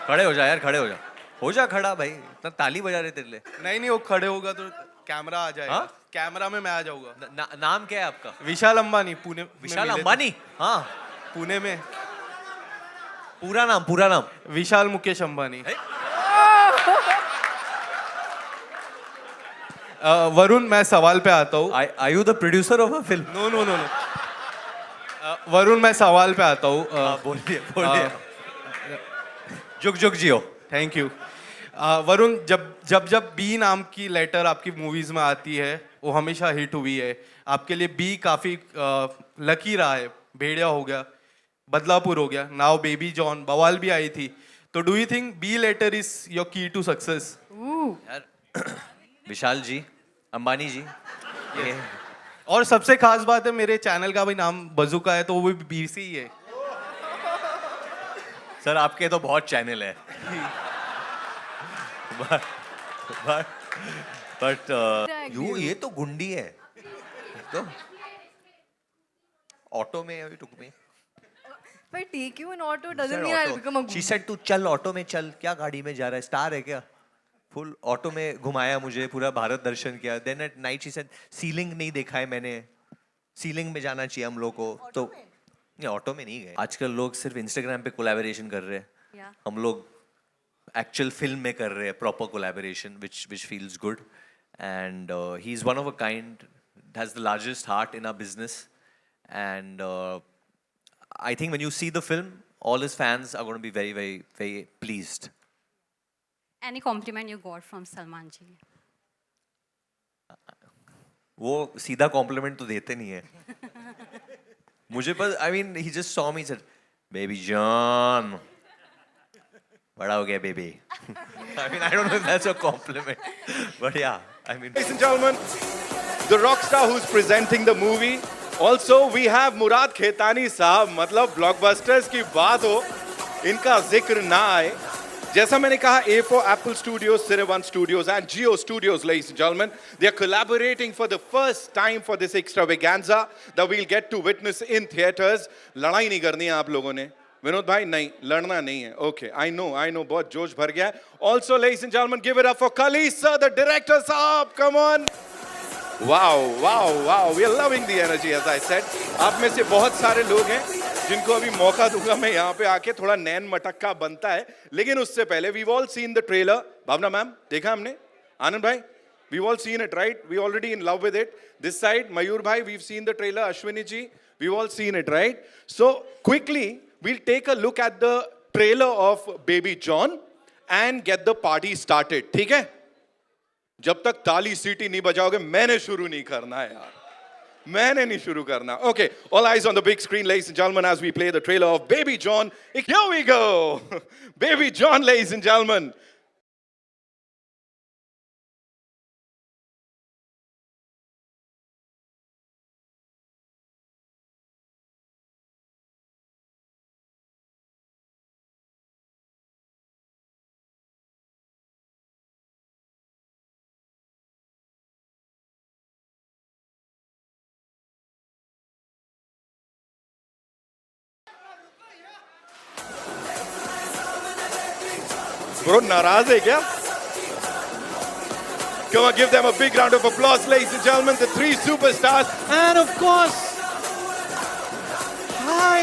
खड़े हो जा यार, खड़े हो जा, हो जा खड़ा भाई, इतना ताली बजा रहे तेरे लिए। नहीं वो खड़े होगा तो कैमरा आ जाएगा। हाँ? कैमरा में मैं आ जाऊंगा। नाम क्या है आपका? विशाल अंबानी, पुणे में विशाल मिले थे। अंबानी? हाँ, पुणे में। पूरा नाम, पूरा नाम? विशाल मुकेश अंबानी। वरुण, मैं सवाल पे आता हूँ। Are you the producer of a film? No no no no. Varun, मैं सवाल पे आता हूँ। बोलिए बोलिए। जुग जुग जियो। Thank you. वरुण, जब बी नाम की लेटर आपकी मूवीज में आती है वो हमेशा हिट हुई है। आपके लिए बी काफी लकी रहा है। भेड़िया हो गया, बदलापुर हो गया, नाउ बेबी जॉन, बवाल भी आई थी। तो do you think B letter is your key to success? यार विशाल जी, अंबानी जी, ये और सबसे खास बात है, मेरे चैनल का भी नाम बजुका है, तो वो भी बी से ही है। सर आपके तो बहुत चैनल है। बट ये तो गुंडी है तो ऑटो में अभी टुक में But take you in auto doesn't mean I'll become a she good. Said तू चल ऑटो में चल, क्या गाड़ी में जा रहा है, स्टार है क्या? फुल ऑटो में घुमाया मुझे, पूरा भारत दर्शन किया। Then at night she said ceiling नहीं देखा है मैंने, सीलिंग में जाना चाहिए हम लोग को। तो नहीं, ऑटो में नहीं गए। आजकल लोग सिर्फ इंस्टाग्राम पे कोलैबोरेशन कर रहे हैं, Yeah. हम लोग एक्चुअल फिल्म में कर रहे हैं proper collaboration which feels good, and he's one of a kind, has the largest heart in our business, and I think when you see the film all his fans are going to be very very very pleased. Any compliment you got from Salman ji? वो सीधा complement तो देते नहीं है मुझे, बस I mean he just saw me, said baby John, बड़ा हो गया baby. I mean I don't know if that's a compliment, but yeah, I mean Ladies and gentlemen, the rock star who's presenting the movie. Also, we have Murad Khetani साहब। मतलब blockbusters की बात हो, इनका जिक्र ना आए। जैसा मैंने कहा, A for Apple Studios, Cineone Studios, and Geo Studios, ladies and gentlemen, they are collaborating for the first time for this extravaganza that we'll get to witness in theaters. लड़ाई नहीं करनी है आप लोगों ने, विनोद भाई, नहीं लड़ना नहीं है। Okay, I know, बहुत जोश भर गया है। Also, ladies and gentlemen, give it up for Khalid sir, the director साहब, come on. Wow, we are loving the energy, as I said. आप में से बहुत सारे लोग हैं जिनको अभी मौका दूंगा मैं यहाँ पे आके, थोड़ा नैन मटक्का बनता है। लेकिन उससे पहले we've all seen the trailer. Bhavna ma'am, देखा हमने? आनंद भाई, we've all seen it, right? We already in love with it. This side, Mayur bhai, we've seen the trailer. Ashwini ji, we've all seen it, right? So quickly, we'll take a look at the trailer of Baby John and get the party started. ठीक है? जब तक ताली सीटी नहीं बजाओगे मैंने शुरू नहीं करना है यार, मैंने नहीं शुरू करना। Okay, all eyes on the big screen, ladies and gentlemen, as we play the trailer of Baby John. Here we go. Baby John, ladies and gentlemen. Bro, नाराज है क्या? Come on, give them a big round of applause, ladies and gentlemen, the three superstars, and of course, hi.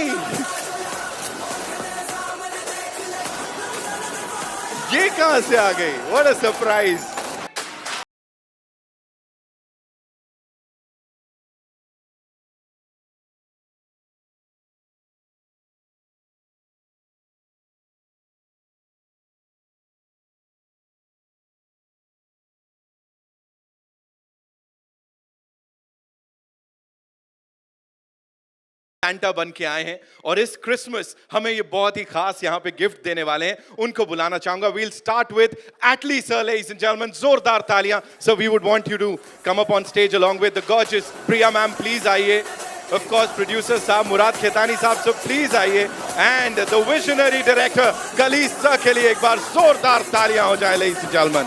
ये कहां से आ गई? What a surprise! Santa बन के आए हैं और इस क्रिसमस हमें ये बहुत ही खास यहाँ पे गिफ्ट देने वाले हैं। उनको बुलाना चाहूंगा। We'll start with Atlee sir, ladies and gentleman, जोरदार तालियां। सर, we would want you to come up on stage along with the gorgeous Priya ma'am, please आइए। ऑफ कोर्स प्रोड्यूसर साहब मुराद खेतानी साहब, सो प्लीज आइए। And the visionary director Khalid sir के लिए एक बार जोरदार तालियां हो जाए, लेडीज एंड जेंटलमैन।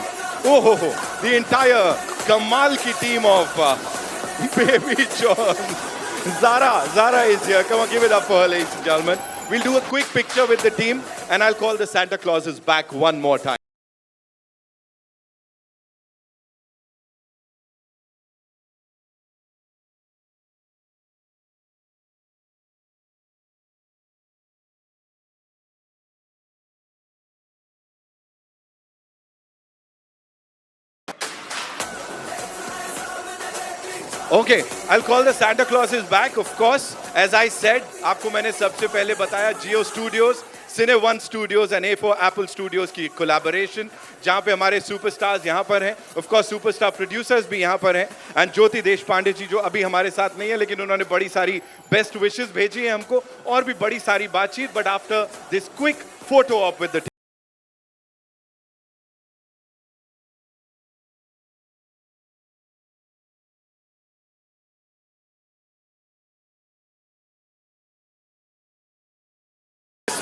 ओहो हो, द एंटायर कमाल की team of baby John. Zara is here. Come on, give it up for her, ladies and gentlemen. We'll do a quick picture with the team, and I'll call the Santa Clauses back one more time. Okay, I'll call the Santa Clauses back, of course. As I said, आपको मैंने सबसे पहले बताया Geo Studios, Cine One Studios and A4 Apple Studios की collaboration, जहाँ पे हमारे superstars यहाँ पर हैं, of course superstar producers भी यहाँ पर हैं, and ज्योति देशपांडे जी जो अभी हमारे साथ नहीं है, लेकिन उन्होंने बड़ी सारी best wishes भेजी हैं हमको और भी बड़ी सारी बातचीत. But after this quick photo op with the team.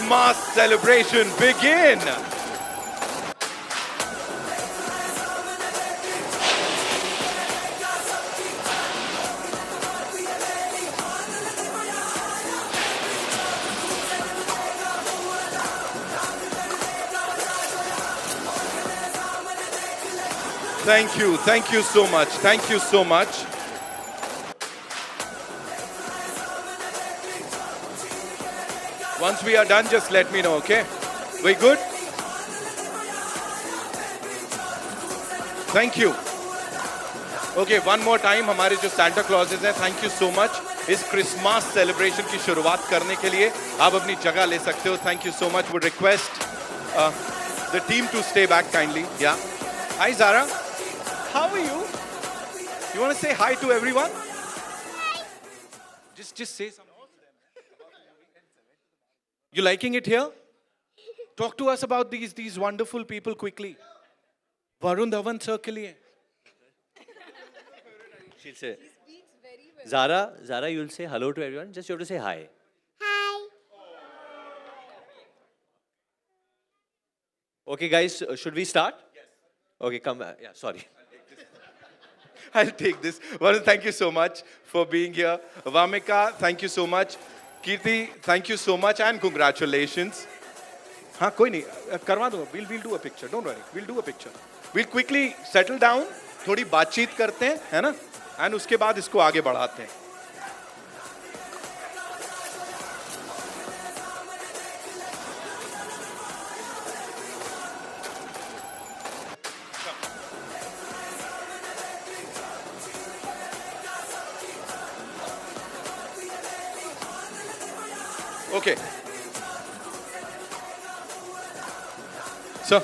Mass celebration begin. Thank you so much. Thank you so much. Once we are done, just let me know, okay? We good? Thank you. Okay, one more time, हमारे जो Santa Clauses हैं, thank you so much. इस Christmas celebration की शुरुआत करने के लिए आप अपनी जगह ले सकते हो. Thank you so much. Would request the team to stay back kindly. Yeah. Hi Zara. How are you? You want to say hi to everyone? Just say something. You liking it here? Talk to us about these wonderful people quickly. Varun Dhawan sir के लिए. She'll say, Zara, you'll say hello to everyone. Just you have to say hi. Hi. Okay, guys, should we start? Yes. Okay, come. Yeah, sorry. I'll take this. Varun, thank you so much for being here. Vamika, thank you so much. Kirti, thank you so much and congratulations. हाँ कोई नहीं करवा दूँगा. We'll do a picture. Don't worry. We'll do a picture. We'll quickly settle down. थोड़ी बातचीत करते हैं, है ना? And उसके बाद इसको आगे बढ़ाते हैं. Okay. Sir.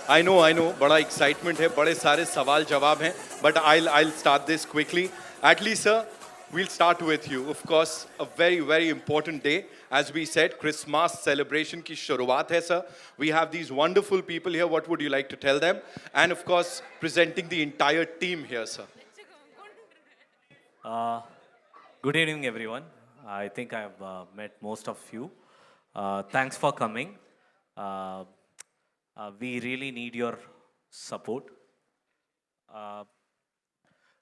I know, बड़ा excitement है, बड़े सारे सवाल जवाब हैं, but I'll start this quickly. At least, sir, we'll start with you. Of course, a very, very important day. As we said, Christmas celebration की शुरुआत है, sir. We have these wonderful people here. What would you like to tell them? And of course, presenting the entire team here, sir. Good evening, everyone. I think I've met most of you. Thanks for coming. We really need your support.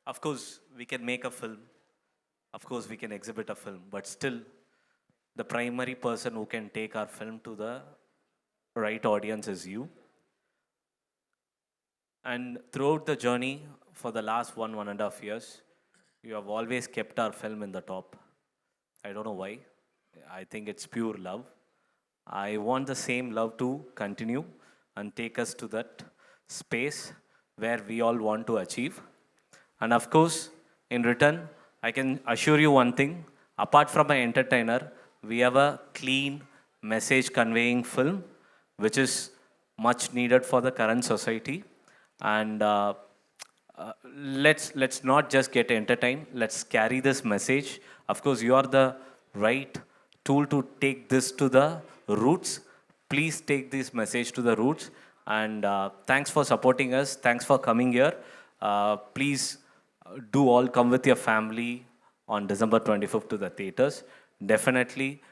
Of course, we can make a film. Of course, we can exhibit a film. But still, the primary person who can take our film to the right audience is you. And throughout the journey, for the last 1.5 years, you have always kept our film in the top. I don't know why. I think it's pure love. I want the same love to continue and take us to that space where we all want to achieve. And of course, in return, I can assure you one thing. Apart from an entertainer, we have a clean message conveying film, which is much needed for the current society. And let's not just get entertained. Let's carry this message. Of course, you are the right tool to take this to the roots. Please take this message to the roots. And thanks for supporting us. Thanks for coming here. Please do all come with your family on December 25th to the theaters. Definitely,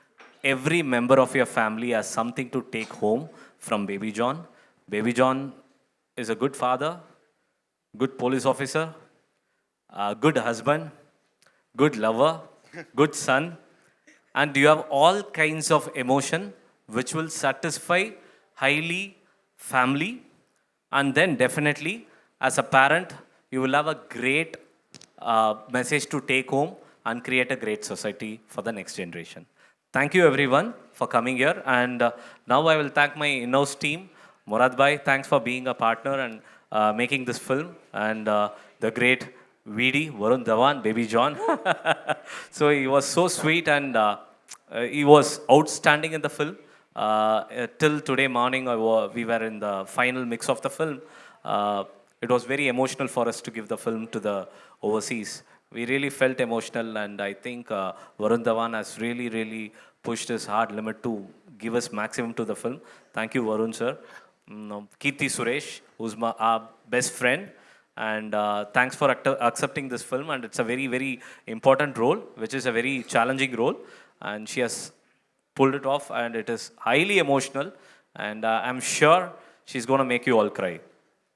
every member of your family has something to take home from Baby John. Baby John is a good father, good police officer, a good husband, good lover, good son, and you have all kinds of emotion which will satisfy highly family, and then definitely as a parent you will have a great message to take home and create a great society for the next generation. Thank you everyone for coming here, and now I will thank my in-house team. Murad bhai, thanks for being a partner and making this film, and the great VD Varun Dhawan, Baby John. So he was so sweet, and he was outstanding in the film. Till today morning, we were in the final mix of the film. It was very emotional for us to give the film to the overseas. We really felt emotional, and I think Varun Dhawan has really, really pushed his hard limit to give us maximum to the film. Thank you, Varun sir. Kirti Suresh, who's our best friend, and thanks for accepting this film. And it's a very, very important role, which is a very challenging role, and she has pulled it off, and it is highly emotional, and I'm sure she's going to make you all cry.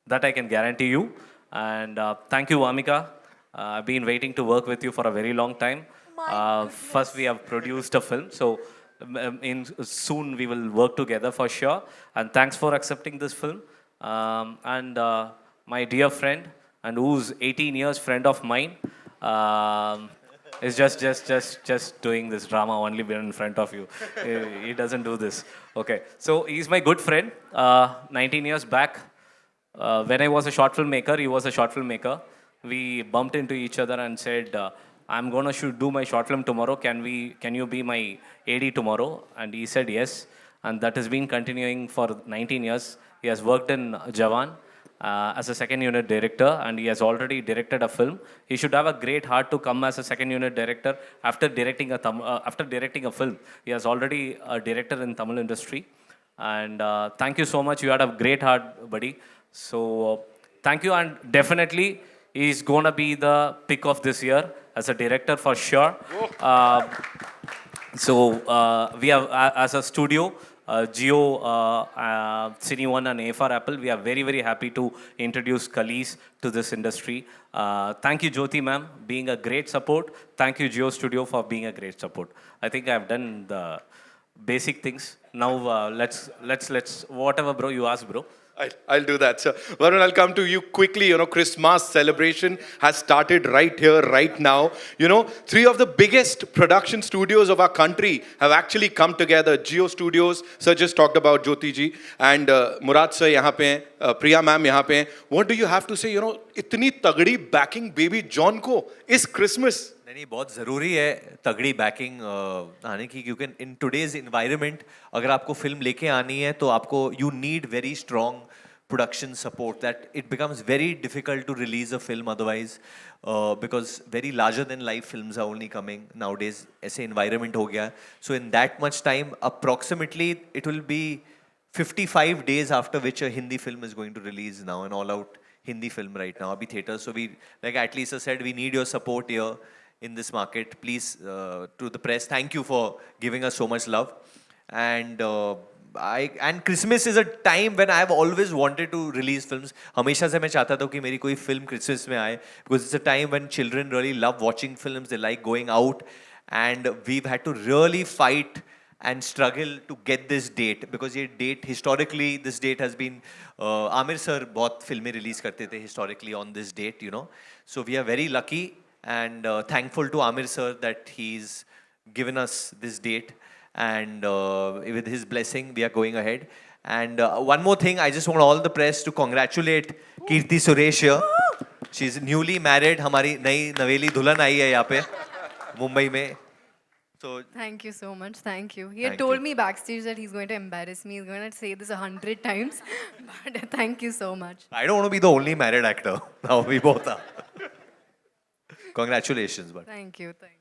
That I can guarantee you. And thank you, Vamika. I've been waiting to work with you for a very long time. First, we have produced a film, so soon we will work together for sure. And thanks for accepting this film. And my dear friend, and who's 18 years friend of mine, is just doing this drama only in front of you. He doesn't do this. Okay, so he's my good friend. 19 years back, when I was a short film maker, he was a short film maker. We bumped into each other and said, I'm gonna do my short film tomorrow. Can you be my AD tomorrow? And he said yes. And that has been continuing for 19 years. He has worked in Jawan as a second unit director, and he has already directed a film. He should have a great heart to come as a second unit director after directing a film. He has already a director in Tamil industry. And thank you so much. You had a great heart, buddy. So thank you, and definitely he's gonna be the pick of this year as a director for sure. We have, as a studio, Geo, Cine One, and AFR Apple, we are very, very happy to introduce Khalees to this industry. Thank you, Jyoti ma'am, being a great support. Thank you, Geo Studio, for being a great support. I think I've done the basic things. Now let's whatever, bro, you ask, bro. I'll do that, sir. Varun, I'll come to you quickly. You know, Christmas celebration has started right here, right now. You know, 3 of the biggest production studios of our country have actually come together. Geo Studios, sir just talked about Jyoti ji, and Murad sir यहाँ पे हैं, Priya ma'am यहाँ पे हैं. What do you have to say? You know, इतनी तगड़ी backing Baby John को इस Christmas. नहीं, बहुत ज़रूरी है तगड़ी बैकिंग आने की, क्योंकि इन टुडेज इन्वायरमेंट अगर आपको फिल्म लेके आनी है तो आपको you need very strong production support, that it becomes very difficult to release a film otherwise, because very larger than life films are only coming now days. ऐसे environment हो गया. So in that much time approximately it will be 55 days after which a Hindi film is going to release now, an all-out Hindi film right now, abhi theater. So we, like at least said, we need your support here in this market. Please, to the press, thank you for giving us so much love. And and Christmas is a time when I have always wanted to release films. हमेशा से मैं चाहता था कि मेरी कोई film Christmas में आए, because it's a time when children really love watching films. They like going out, and we've had to really fight and struggle to get this date, because ये date historically, this date has been Aamir sir बहुत फिल्में release करते थे historically on this date, you know. So we are very lucky and thankful to Amir sir that he's given us this date, and with his blessing we are going ahead. And one more thing, I just want all the press to congratulate Kirti Suresh here. She's newly married. हमारी नई नवेली दुल्हन आई है यहाँ पे मुंबई में. So Thank you so much. Thank you. He had Thank told you. me backstage that he's going to embarrass me. He's going to say this 100 times. But thank you so much. I don't want to be the only married actor. Now we both are. Congratulations, but Thank you. Thank you.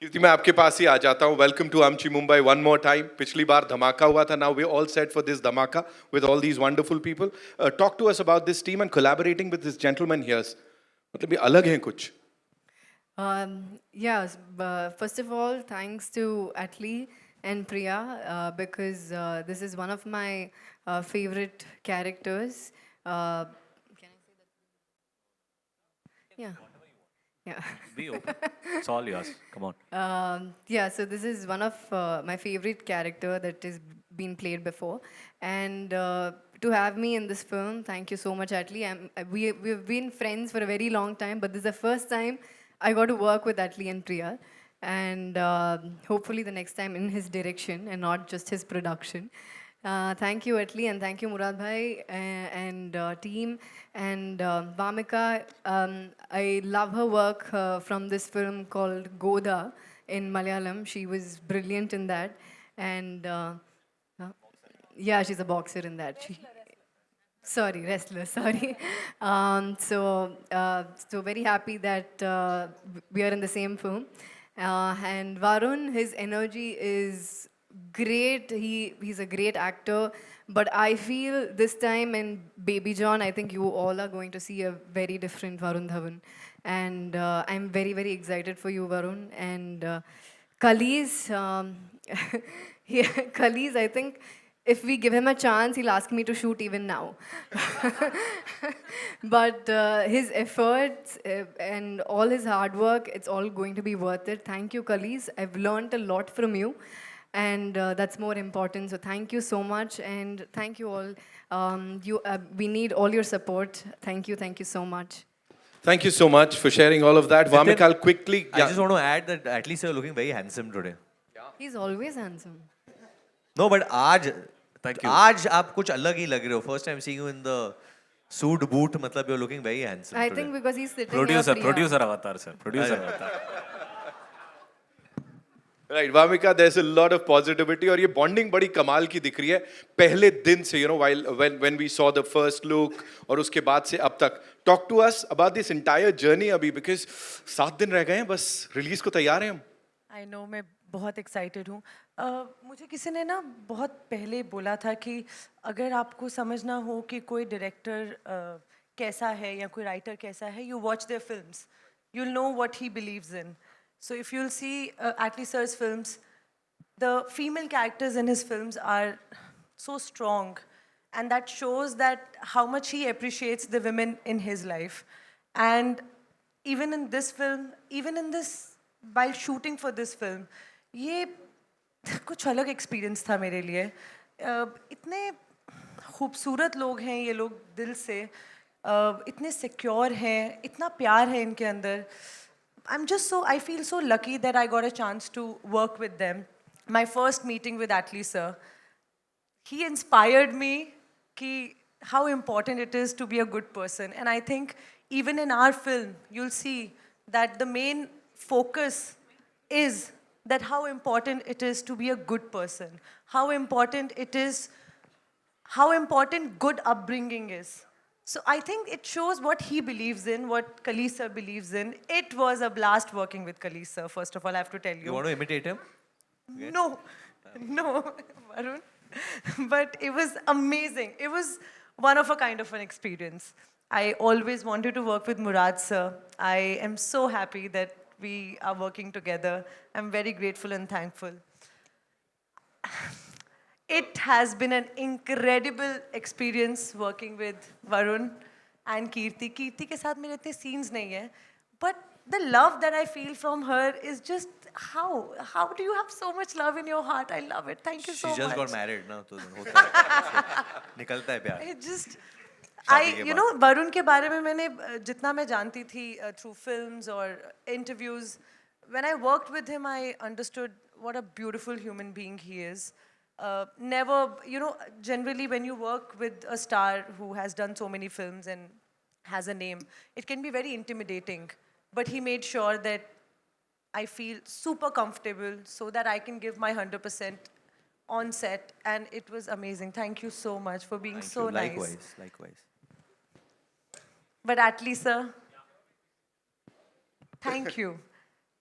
कीर्ति, मैं आपके पास ही आ जाता हूँ. Welcome to आमची Mumbai one more time. पिछली बार धमाका हुआ था. Now we all set for this धमाका with all these wonderful people. Talk to us about this team and collaborating with this gentleman here. मतलब ये अलग हैं कुछ. Yes, first of all, thanks to Atlee and Priya because this is one of my favorite characters. Can I say that? Yeah. Yeah. Be open. It's all yours. Come on. Yeah, so this is one of my favorite character that has been played before, and to have me in this film, thank you so much, Atlee. We've been friends for a very long time, but this is the first time I got to work with Atlee and Priya, and hopefully the next time in his direction and not just his production. Thank you, Atlee, and thank you, Murad Bhai and team. And Vamika, I love her work from this film called Goda in Malayalam. She was brilliant in that. And yeah, she's a boxer in that. Sorry, wrestler, sorry. So very happy that we are in the same film. And Varun, his energy is great. He's a great actor. But I feel this time in Baby John, I think you all are going to see a very different Varun Dhawan. And I'm very, very excited for you, Varun. And Kali's, Kali's, I think if we give him a chance, he'll ask me to shoot even now. But his efforts and all his hard work, it's all going to be worth it. Thank you, Kalis. I've learned a lot from you. And that's more important. So thank you so much. And thank you all. We need all your support. Thank you so much. Thank you so much for sharing all of that. Vamika, I'll quickly. I just want to add that at least you're looking very handsome today. He's always handsome. No, but आज Thank you. आज आप कुछ अलग ही लग रहे हो. First time seeing you in the suit boot, मतलब you're looking very handsome I today. think because he's sitting Producer, here. Priya. producer avatar, sir. Producer avatar. Right, Vamika, there's a lot of positivity और ये bonding बड़ी कमाल की दिख रही है पहले दिन से, you know, when we saw the first look और उसके बाद से अब तक. Talk to us about this entire journey अभी, because 7 दिन रह गए हैं बस release को तैयार हैं हम. आई नो मैं बहुत एक्साइटेड हूँ. मुझे किसी ने ना बहुत पहले बोला था कि अगर आपको समझना हो कि कोई डायरेक्टर कैसा है या कोई राइटर कैसा है, you watch their films, you'll know what he believes in. So if you'll see Atlee sir's films, the female characters in his films are so strong, and that shows that how much he appreciates the women in his life. And even in this film, even in this, while shooting for this film, ये कुछ अलग experience था मेरे लिए. इतने खूबसूरत लोग हैं ये लोग दिल से, इतने सिक्योर हैं, इतना प्यार है इनके अंदर. I feel so lucky that I got a chance to work with them. My first meeting with Atlee sir, he inspired me ki how important it is to be a good person. And I think even in our film, you'll see that the main focus is that how important it is to be a good person, how important it is, how important good upbringing is. So I think it shows what he believes in, what Kalis sir believes in. It was a blast working with Kalis sir, first of all, I have to tell you. You want to imitate him? No, no, Varun. But it was amazing. It was one of a kind of an experience. I always wanted to work with Murad sir. I am so happy that we are working together. I'm very grateful and thankful. It has been an incredible experience working with Varun and Kirti. Kirti ke saath mere itne scenes nahi hai, but the love that I feel from her is just how do you have so much love in your heart? I love it. Thank you so She much. just got married ना, तो होता है. निकलता है प्यार. It just, शादी के you know, Varun के बारे में मैंने जितना मैं जानती थी through films or interviews, when I worked with him, I understood what a beautiful human being he is. Never, you know, generally when you work with a star who has done so many films and has a name, it can be very intimidating. But he made sure that I feel super comfortable so that I can give my 100% on set. And it was amazing. Thank you so much for being so nice. Likewise. But Atlee sir, thank you.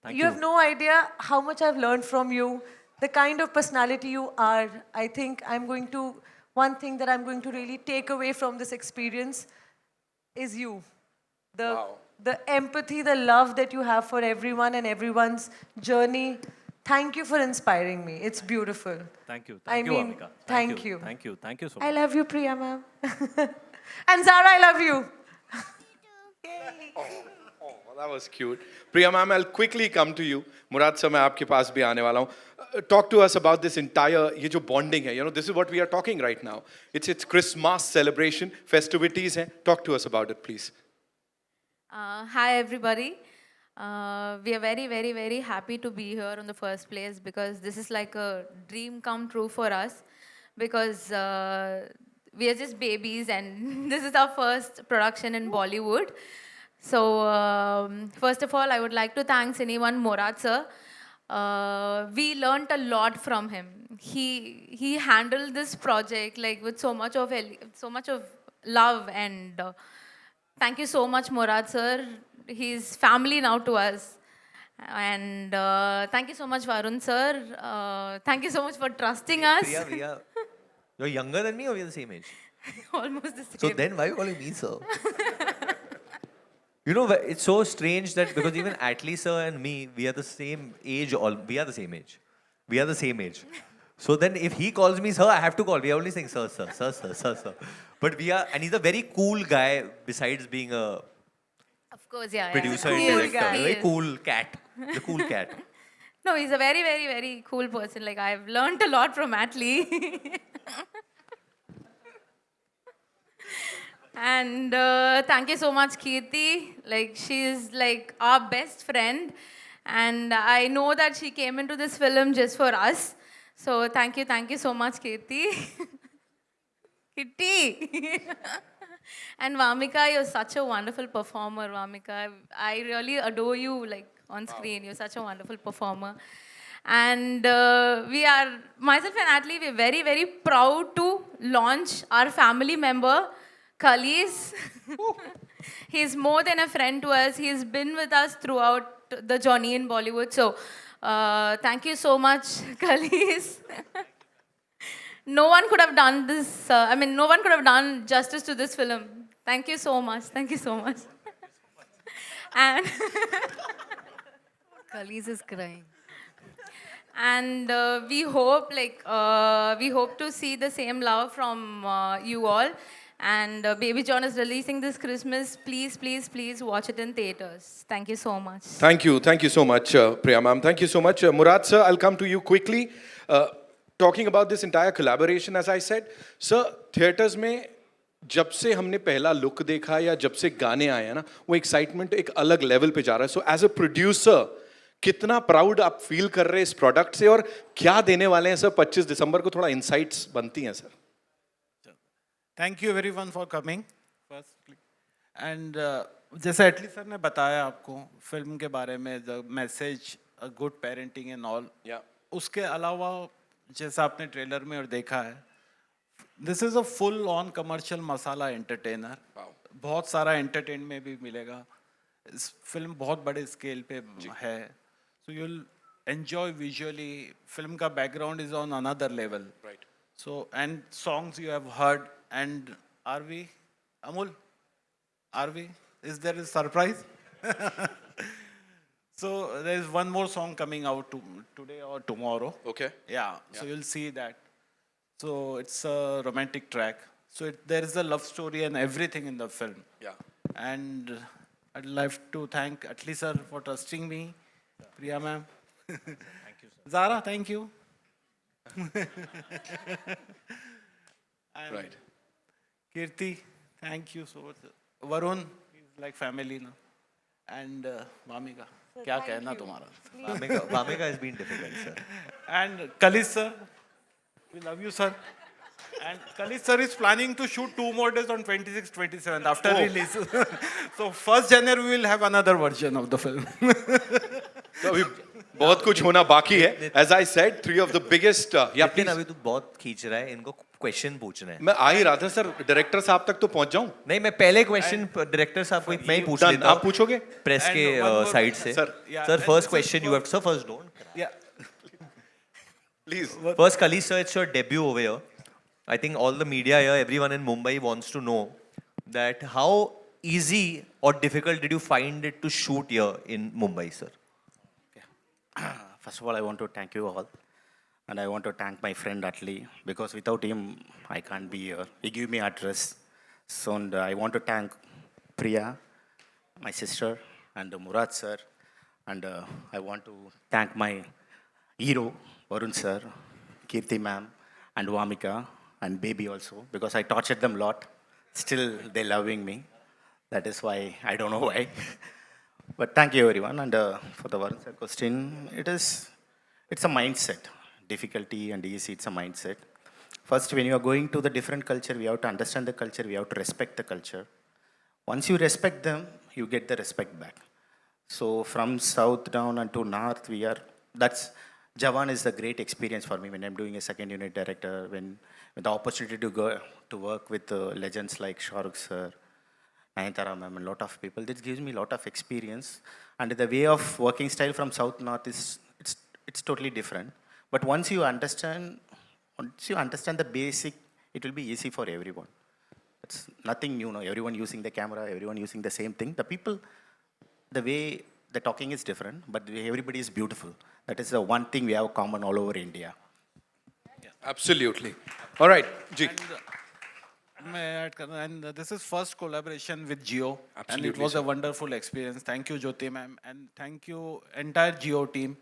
Thank You have no idea how much I've learned from you, the kind of personality you are. I think one thing that I'm going to really take away from this experience is you. The empathy, the love that you have for everyone and everyone's journey. Thank you for inspiring me. It's beautiful. Thank you. I Thank you, mean, Amika. thank you. Thank you. Thank you so I much. love you, Priya ma'am. And Zara, I love you. Oh, that was cute. Priya ma'am, I'll quickly come to you. Murad sir, मैं आपके पास भी आने वाला हूँ. Talk to us about this entire ये जो bonding है. You know, this is what we are talking right now. It's Christmas celebration, festivities हैं. Talk to us about it, please. Hi, everybody. We are very, very, very happy to be here in the first place because this is like a dream come true for us because we are just babies and this is our first production in Bollywood. So, first of all, I would like to thank anyone Morad sir. We learnt a lot from him. He handled this project like with so much of love and thank you so much, Morad sir. He's family now to us. And thank you so much, Varun sir. Thank you so much for trusting us. Priya, you're younger than me or we're the same age? Almost the same. So then why are you calling me sir? You know, it's so strange that because even Atlee sir and me, we are the same age. We are the same age. We are the same age. So then if he calls me sir, I have to call. We are only saying sir, sir, sir, sir, sir, sir. But we are, and he's a very cool guy besides being a Of course, yeah. producer yeah. and Cool director. guy. A very He cool cat. The cool cat. No, he's a very, very, very cool person. Like, I've learned a lot from Atlee. And thank you so much, Kirti. Like, she's like our best friend. And I know that she came into this film just for us. So thank you so much, Kirti. Kitty. And Vamika, you're such a wonderful performer, Vamika. I really adore you, like, on screen. You're such a wonderful performer. And myself and Atlee, we're very, very proud to launch our family member, Khalis. He's more than a friend to us. He's been with us throughout the journey in Bollywood. So, thank you so much, Khalis. No one could have done this. No one could have done justice to this film. Thank you so much. Thank you so much. And Khalis is crying. and we hope to see the same love from you all. And Baby John is releasing this Christmas. Please, please, please watch it in theaters. Thank you so much. Thank you so much, Priya ma'am. Thank you so much. Murad sir, I'll come to you quickly. Talking about this entire collaboration, as I said, sir, theaters में जब से हमने पहला look देखा या जब से गाने आए हैं ना, वो एक्साइटमेंट एक अलग लेवल पे जा रहा है. सो एज अ प्रोड्यूसर कितना प्राउड आप फील कर रहे हैं इस प्रोडक्ट से और क्या देने वाले हैं सर 25 दिसंबर को? थोड़ा इंसाइट्स बनती हैं sir. Thank you everyone for coming firstly and जैसे एटली सर ने बताया आपको फिल्म के बारे में the message good parenting and all, उसके अलावा जैसा आपने ट्रेलर में और देखा है, this is a full on commercial masala entertainer. बहुत सारा एंटरटेन में भी मिलेगा. इस फिल्म बहुत बड़े स्केल पे है, so you will enjoy visually. Film का background is on another level. Right. So, and songs you have heard, and are we, Amul? Are we? Is there a surprise? So, there is one more song coming out today or tomorrow. Okay. Yeah, so you'll see that. So, it's a romantic track. So, there is a love story and everything in the film. Yeah. And I'd like to thank Atlee sir for trusting me. Priya ma'am. Thank you, sir. Zara, thank you. And Right. Kirti, thank you so much. Varun is like family now. And Vamika, क्या कहना तुम्हारा? Vamika has been difficult, sir. And Khalis sir, we love you sir. And Khalis sir is planning to shoot 2 more days on 26th, 27th after release. So 1st January we will have another version of the film. तो अभी बहुत कुछ होना बाकी है. As I said, 3 of the biggest. लेकिन अभी तू बहुत खींच रहा है, इनको क्वेश्चन पूछना है. मैं आ ही रहा था सर, डायरेक्टर साहब तक तो पहुंच जाऊं. नहीं, मैं पहले क्वेश्चन डायरेक्टर साहब को मैं ही पूछ Done. लेता हूं. आप पूछोगे? प्रेस के And one more- साइड से. Sir. Sir first question you have, sir first don't. Yeah. Please. First, Khalis sir, it's your debut over here. I think all the media here, everyone in Mumbai wants to know that how easy or difficult did you find it to shoot here in Mumbai, sir? First of all, I want to thank you all. And I want to thank my friend Atli, because without him, I can't be here. He gave me address. So and I want to thank Priya, my sister, and Murad sir. And I want to thank my hero, Varun sir, Kirti ma'am, and Vamika, and baby also, because I tortured them a lot. Still, they're loving me. That is why, I don't know why. But thank you everyone. And for the Varun sir question, it's a mindset. Difficulty and easy, it's a mindset. First, when you are going to the different culture, we have to understand the culture, we have to respect the culture. Once you respect them, you get the respect back. So from south down and to north, Jawan is the great experience for me when I'm doing a second unit director, when with the opportunity to go to work with legends like Shahrukh sir, Nayanthara ma'am, and a lot of people. This gives me a lot of experience. And the way of working style from south north it's totally different. But once you understand the basic, it will be easy for everyone. It's nothing new. No? Everyone using the camera, everyone using the same thing. The people, the way the talking is different, but everybody is beautiful. That is the one thing we have common all over India. Absolutely. All right, Ji. And this is first collaboration with Jio. And it Absolutely, was sir. a wonderful experience. Thank you, Jyoti ma'am. And thank you, entire Jio team,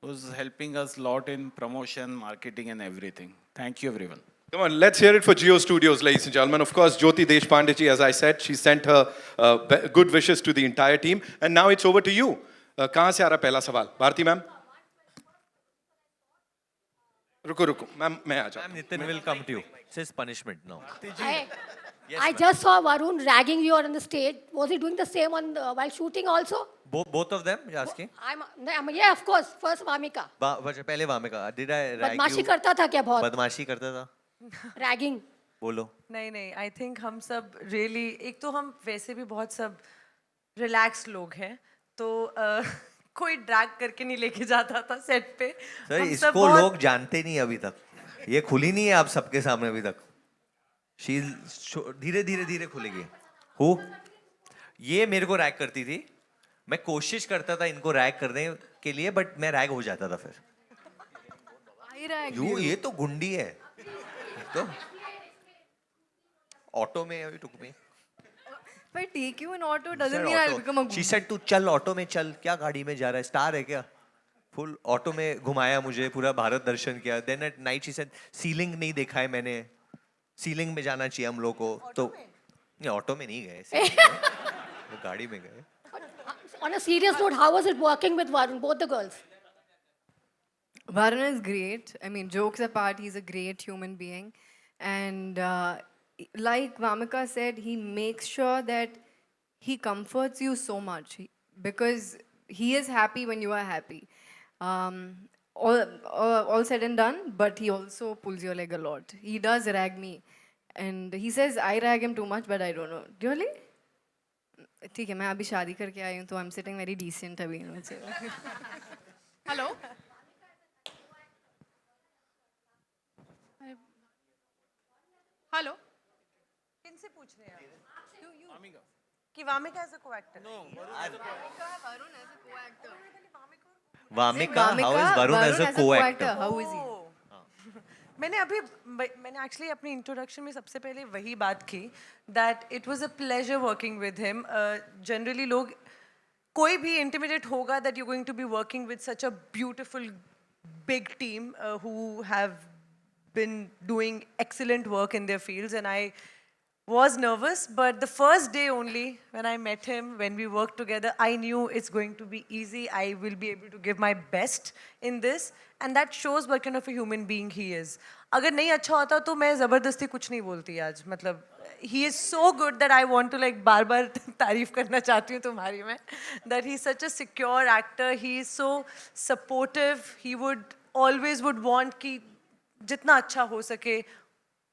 who's helping us a lot in promotion, marketing, and everything. Thank you, everyone. Come on, let's hear it for Geo Studios, ladies and gentlemen. Of course, Jyoti Deshpande ji, as I said, she sent her good wishes to the entire team. And now it's over to you. कहाँ से आ रहा पहला सवाल? Bharti ma'am? रुको, ma'am मैं आ जाता Ma'am, Nitin will come to you. It's his punishment now. I just saw Varun ragging you on the stage. Was he doing the same while shooting also? Both of them, you're asking? Yeah, of course. First Vamika. पहले Vamika. Did I rag you? बदमाशी करता था क्या बहुत? बदमाशी करता था? Ragging. बोलो. नहीं आई थिंक हम सब रियली एक तो हम वैसे भी बहुत सब रिलैक्स लोग हैं तो कोई ड्रैग करके नहीं लेके जाता था सेट पे सर हम सब इसको बहुत- लोग जानते नहीं अभी तक ये खुली नहीं है आप सबके सामने अभी तक शी धीरे खुलेगी हु ये मेरे को रैग करती थी मैं कोशिश करता था इनको रैग करने के लिए बट मैं रैग हो जाता था फिर ये तो गुंडी है तो ऑटो में अभी टुक में If I take you in auto, doesn't mean I'll become a she said तू चल ऑटो में चल क्या गाड़ी में जा रहा है स्टार है क्या फुल ऑटो में घुमाया मुझे पूरा भारत दर्शन किया then at night she said ceiling नहीं देखा है मैंने सीलिंग में जाना चाहिए हम लोग को तो नहीं ऑटो में नहीं गए वो गाड़ी में गए On a serious note, how was it working with Varun, both the girls? Varun is great. I mean, jokes apart, he's a great human being. And like Vamika said, he makes sure that he comforts you so much because he is happy when you are happy. All said and done, but he also pulls your leg a lot. He does rag me. And he says I rag him too much, but I don't know. Really? ठीक है मैं अभी शादी करके आई हूँ तो I am sitting very decent अभी हेलो हेलो किनसे पूछ रहे हैं आप कि Vamika as a co-actor Vamika, how is Varun as a co-actor? How is he? मैंने एक्चुअली अपनी इंट्रोडक्शन में सबसे पहले वही बात की that it was a pleasure working with him generally लोग कोई भी इंटिमिडेट होगा that you going to be working with such a beautiful big team who have been doing excellent work in their fields and I was nervous but the first day only when I met him when we worked together I knew it's going to be easy I will be able to give my best in this and that shows what kind of a human being he is अगर नहीं अच्छा होता तो मैं ज़बरदस्ती कुछ नहीं बोलती आज मतलब he is so good that I want to like बार-बार तारीफ करना चाहती हूँ तुम्हारी मैं that he's such a secure actor he is so supportive he would want कि जितना अच्छा हो सके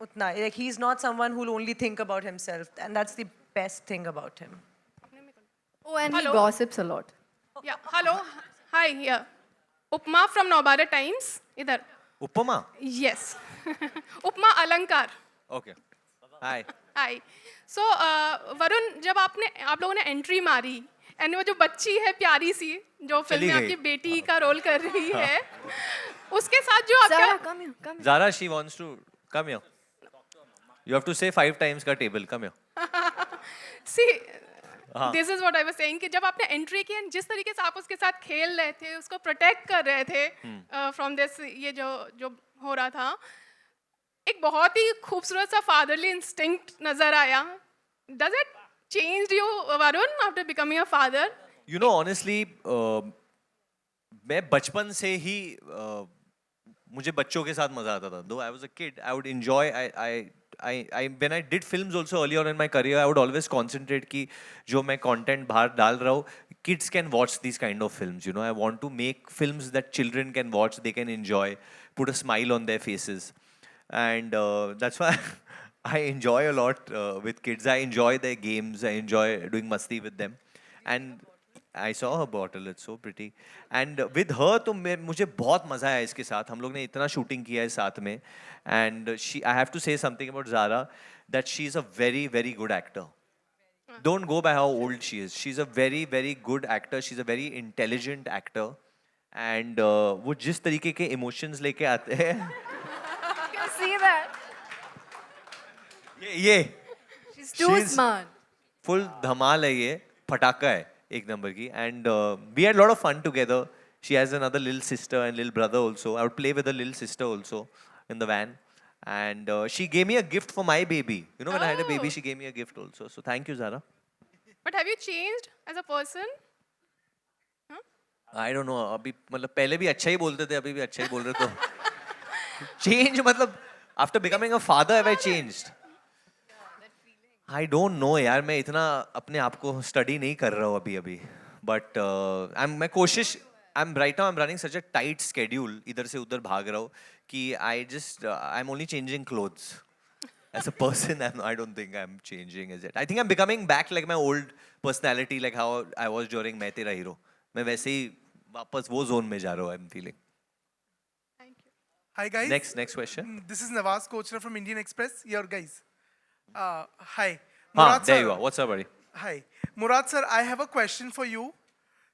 उतना like he's not someone who'll only think about himself and that's the best thing about him Oh, and Hello. he gossips a lot. Yeah, hello. Hi, yeah. Upma from Navbharat Times. इधर. Upama? Yes. Upma Alankar. Okay. Hi. Hi. So, Varun जब आप लोगों ने entry मारी and वो जो बच्ची है प्यारी सी जो फिल्म चली में गई। आपकी बेटी का रोल कर रही है उसके साथ जो आपका Zara, come here, come here. Zara, she wants to come here. You have to say 5 times का table. Come here. सी हाँ. This is what I was saying कि जब आपने एंट्री की and जिस तरीके से आप उसके साथ खेल रहे थे उसको प्रोटेक्ट कर रहे थे फ्रॉम दिस ये जो जो हो रहा था एक बहुत ही खूबसूरत सा फादरली इंस्टिंक्ट नजर आया does it changed you Varun after becoming a father You know, honestly, मैं बचपन से ही मुझे बच्चों के साथ मजा आता था. Though I was a kid, I would enjoy. When I did films also earlier on in my career, I would always concentrate कि जो मैं content बाहर डाल रहा हूँ, kids can watch these kind of films. You know, I want to make films that children can watch, they can enjoy, put a smile on their faces, and that's why I enjoy a lot with kids. I enjoy their games. I enjoy doing masti with them, and I saw her bottle. It's so pretty. And with her, तो मुझे बहुत मजा आया इसके साथ. हम लोग ने इतना शूटिंग किया है साथ में. And I have to say something about Zara, that she is a very, very good actor. Don't go by how old she is. She's a very, very good actor. She's a very intelligent actor. And वो जिस तरीके के emotions लेके आते हैं. You can see that. ये She's too smart. full धमाल है ये. पटाखा है एक नंबर की. And we had a lot of fun together. She has another little sister and little brother also. I would play with her little sister also in the van. And she gave me a gift for my baby. You know, when I had a baby, she gave me a gift also. So thank you, Zara. But have you changed as a person I don't know. अभी मतलब पहले भी अच्छा ही बोलते थे, अभी भी अच्छा ही बोल रहे तो. Change मतलब after becoming a father, have I changed? I don't know यार. मैं इतना अपने आप को स्टडी नहीं कर रहा हूँ अभी. But मैं कोशिश. Right now I'm running such a tight schedule. इधर से उधर भाग रहा हूँ कि I'm only changing clothes. As a person, I don't think I'm changing as yet. I think I'm becoming back like my old personality, like how I was during मैं तेरा hero. मैं वैसे ही वापस वो zone में जा रहा हूँ. I'm feeling. Hi guys. Next question. This is Nawaz Kochra from Indian Express. Your guys. Hi. हाँ, there you are. What's up, buddy? Hi. Murad sir, I have a question for you.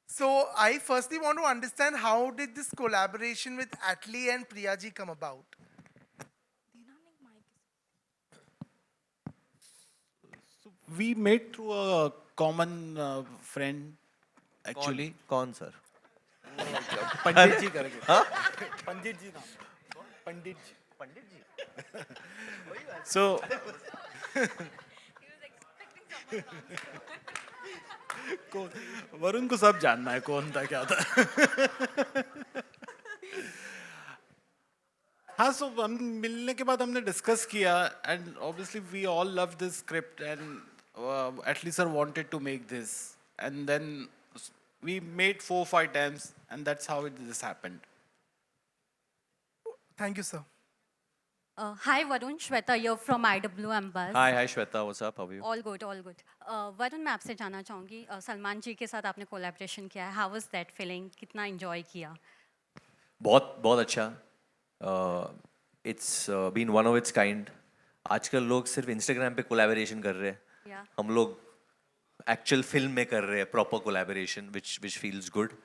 So I firstly want to understand how did this collaboration with Atlee and Priyaji come about? We met through a common friend, actually. कौन sir? पंडित जी करके. हाँ? पंडित जी नाम. पंडित जी. So. Varun को सब जानना है कौन था क्या था. हाँ, सो हम मिलने के बाद हमने डिस्कस किया and obviously we all love this script and Atlee sir wanted to make this and then we made 4-5 times and that's how this happened. Thank you, sir. Hi Varun, Shweta here from IWM Buzz. Hi Shweta, what's up? How are you? All good, all good. Varun मैं आपसे जानना चाहूँगी सलमान जी के साथ आपने collaboration किया है. How was that feeling? कितना enjoy किया? बहुत अच्छा. It's been one of its kind. आजकल लोग सिर्फ Instagram पे कोलैबोरेशन कर रहे हैं. Yeah. हम लोग actual film में कर रहे हैं proper collaboration, which feels good.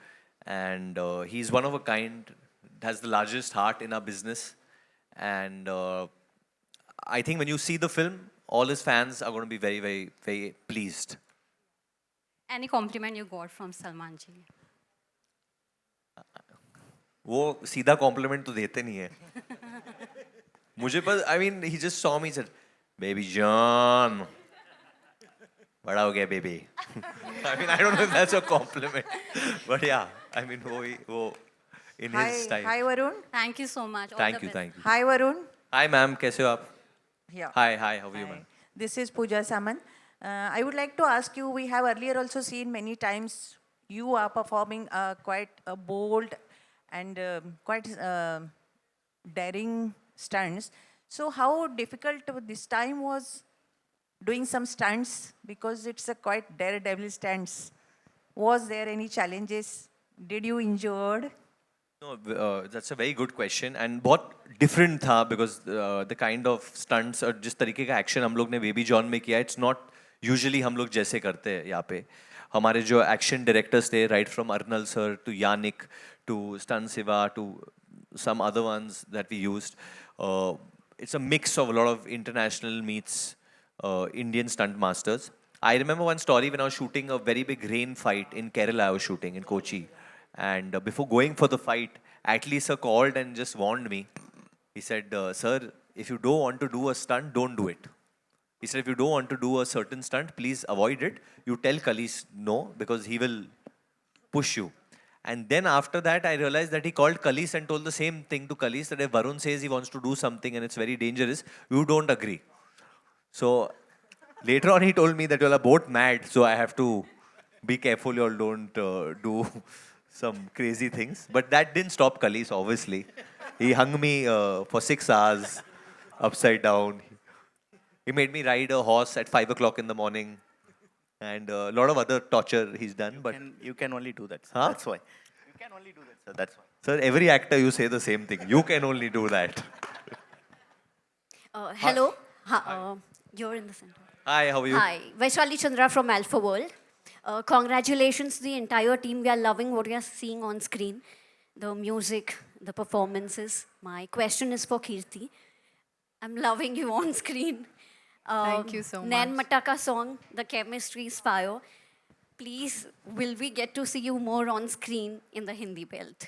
And he's one of a kind. Has the largest heart in our business. And I think when you see the film, all his fans are going to be very, very, very pleased. Any compliment you got from Salman ji? वो सीधा compliment तो देते नहीं है. मुझे बस, I mean, he just saw me, said, "Baby John, बड़ा हो गया baby." I mean, I don't know if that's a compliment, but yeah, I mean, वो in his style. Hi Varun. Thank you so much. All Thank the you, best. thank you. Hi Varun. Hi ma'am, कैसे हो आप? Yeah. Hi, how are you ma'am? This is Pooja Saman. I would like to ask you, we have earlier also seen many times you are performing quite bold and quite daring stunts. So how difficult this time was doing some stunts, because it's a quite daredevil stunts. Was there any challenges? Did you injured? No, that's a very good question and बहुत different था because the kind of stunts और जिस तरीके का action हम लोग ने baby John में किया, it's not usually हम लोग जैसे करते हैं यहाँ पे. हमारे जो एक्शन डायरेक्टर्स थे, राइट फ्रॉम अर्नल sir to Yannick to Stun Siva to some other ones that we used. It's a mix of a lot of international meets Indian stunt masters. I remember one story when I was shooting a very big rain fight in Kerala. I was shooting in Kochi, and before going for the fight, Atlee sir called and just warned me. He said, "Sir, if you don't want to do a stunt, don't do it." He said, "If you don't want to do a certain stunt, please avoid it. You tell Kalis no because he will push you." And then after that, I realized that he called Kalis and told the same thing to Kalis that if Varun says he wants to do something and it's very dangerous, you don't agree. So later on, he told me that you all are both mad, so I have to be careful you all don't do some crazy things. But that didn't stop Kalis, obviously. He hung me for 6 hours upside down. He made me ride a horse at 5 o'clock in the morning. And a lot of other torture he's done, but You can only do that, sir. Huh? That's why. You can only do that, sir. That's why. sir, every actor you say the same thing. You can only do that. Hello. You're in the center. Hi, how are you? Hi, Vaishali Chandra from Alpha World. Congratulations to the entire team. We are loving what we are seeing on screen. The music, the performances. My question is for Kirti. I'm loving you on screen. Thank you so Nain much. Mataka song, the chemistry is fire. Please, will we get to see you more on screen in the Hindi belt?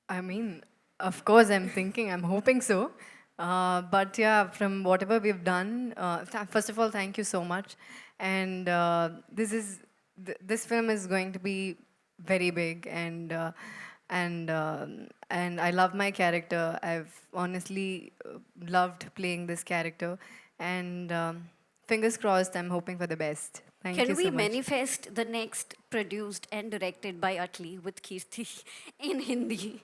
I mean, of course, I'm thinking, I'm hoping so. But yeah, from whatever we've done, first of all, thank you so much. And this film is going to be very big, and I love my character. I've honestly loved playing this character, and fingers crossed. I'm hoping for the best. Thank Can you we so much. manifest the next produced and directed by Atlee with Kirti in Hindi?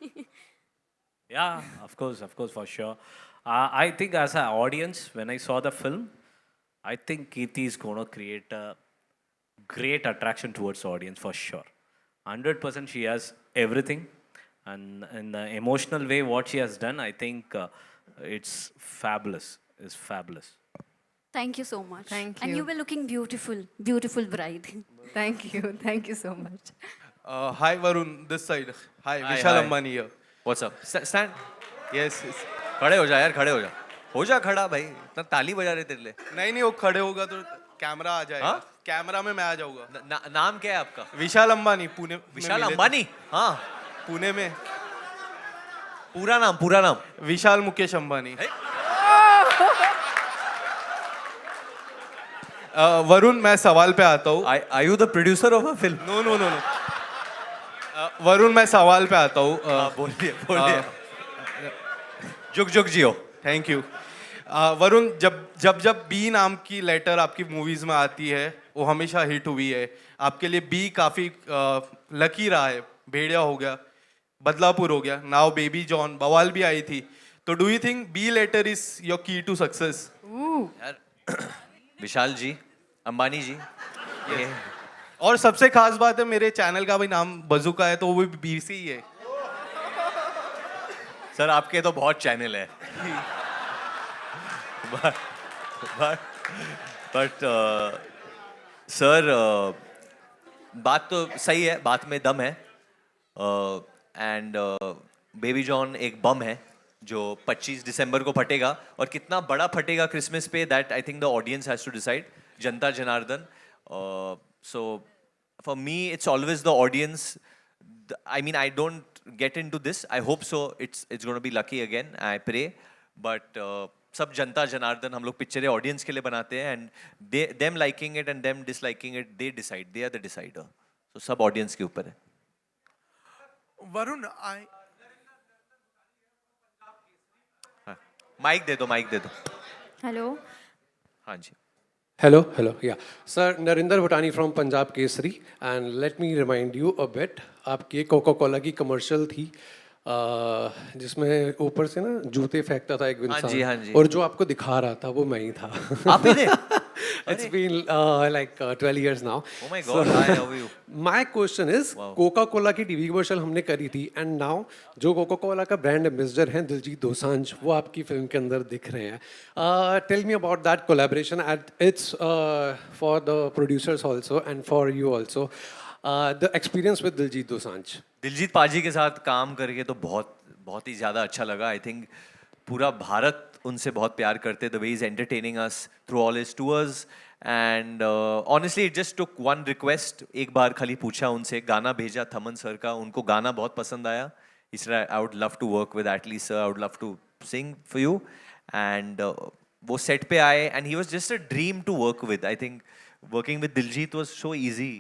Yeah, of course, for sure. I think as an audience, when I saw the film, I think Kirti is going to create a great attraction towards the audience for sure. 100% she has everything. And in the emotional way, what she has done, I think it's fabulous. It's fabulous. Thank you so much. Thank And you. you were looking beautiful, beautiful bride. Thank you so much. Hi, Varun. This side. Hi, Hi, Vishal hi. Ambani here. What's up? Stand. Yes. खड़े हो जा यार, खड़े हो जा. हो जा खड़ा भाई. इतना ताली बजा रहे तेरे लिए. नहीं वो खड़े होगा तो कैमरा आ जाएगा. हाँ? कैमरा में मैं आ जाऊंगा. नाम क्या है आपका? विशाल अंबानी, पुणे में विशाल मिले थे. अंबानी? हाँ. पुणे में. पूरा नाम. विशाल मुकेश अंबानी. वरुण, मैं सवाल पे आता हूँ. Are you the producer of a film? No. Varun, मैं सवाल पे आता हूँ. बोलिए. जुग जियो. Thank you. वरुण, जब बी नाम की लेटर आपकी मूवीज में आती है, वो हमेशा हिट हुई है. आपके लिए बी काफी लकी रहा है. भेड़िया हो गया, बदलापुर हो गया, नाउ बेबी जॉन, बवाल भी आई थी. तो do you think B letter is your key to success? Vishal ji, Ambani ji. और सबसे खास बात है, मेरे चैनल का भी नाम बजुका है, तो वो भी बी से ही है. सर आपके तो बहुत चैनल है. बट सर बात तो सही है, बात में दम है. एंड बेबी जॉन एक बम है जो 25 दिसंबर को फटेगा, और कितना बड़ा फटेगा क्रिसमस पे, that I think the audience has to decide. जनता जनार्दन. So for me it's always the audience. I mean, I don't get into this. I hope so. It's going to be lucky again. I pray. But सब जनता जनार्दन हम लोग पिक्चरें audience के लिए बनाते हैं, and them liking it and them disliking it, they decide. They are the decider. So सब audience के ऊपर है. Varun, माइक दे दो. Hello. हाँ जी. Hello, yeah. Sir, Narinder Bhutani from Punjab Kesari, and let me remind you a bit. आपकी Coca Cola की commercial थी जिसमें ऊपर से ना जूते फेंकता था एक इंसान, हाँ जी. और जो आपको दिखा रहा था वो मैं ही था. आप ही थे? It's been 12 years now. Oh my God, hi, how are you? My question is, Coca-Cola की टीवी कमर्शियल हमने करी थी, and now जो Coca-Cola का ब्रांड एम्बेसडर हैं दिलजीत दोसांझ, वो आपकी फिल्म के अंदर दिख रहे हैं. Tell me about that collaboration. It's for the producers also and for you also. The experience with Diljit Dosanjh. Diljit पाजी के साथ काम करके तो बहुत ही ज़्यादा अच्छा लगा. आई थिंक पूरा भारत उनसे बहुत प्यार करते. The way is entertaining us through all his tours and honestly it just took one request. एक बार खाली पूछा उनसे, गाना भेजा थमन सर का, उनको गाना बहुत पसंद आया. इसलिए I would love to work with Atlee sir, I would love to sing for you. And वो सेट पे आए and he was just a dream to work with. I think working with Diljit was so easy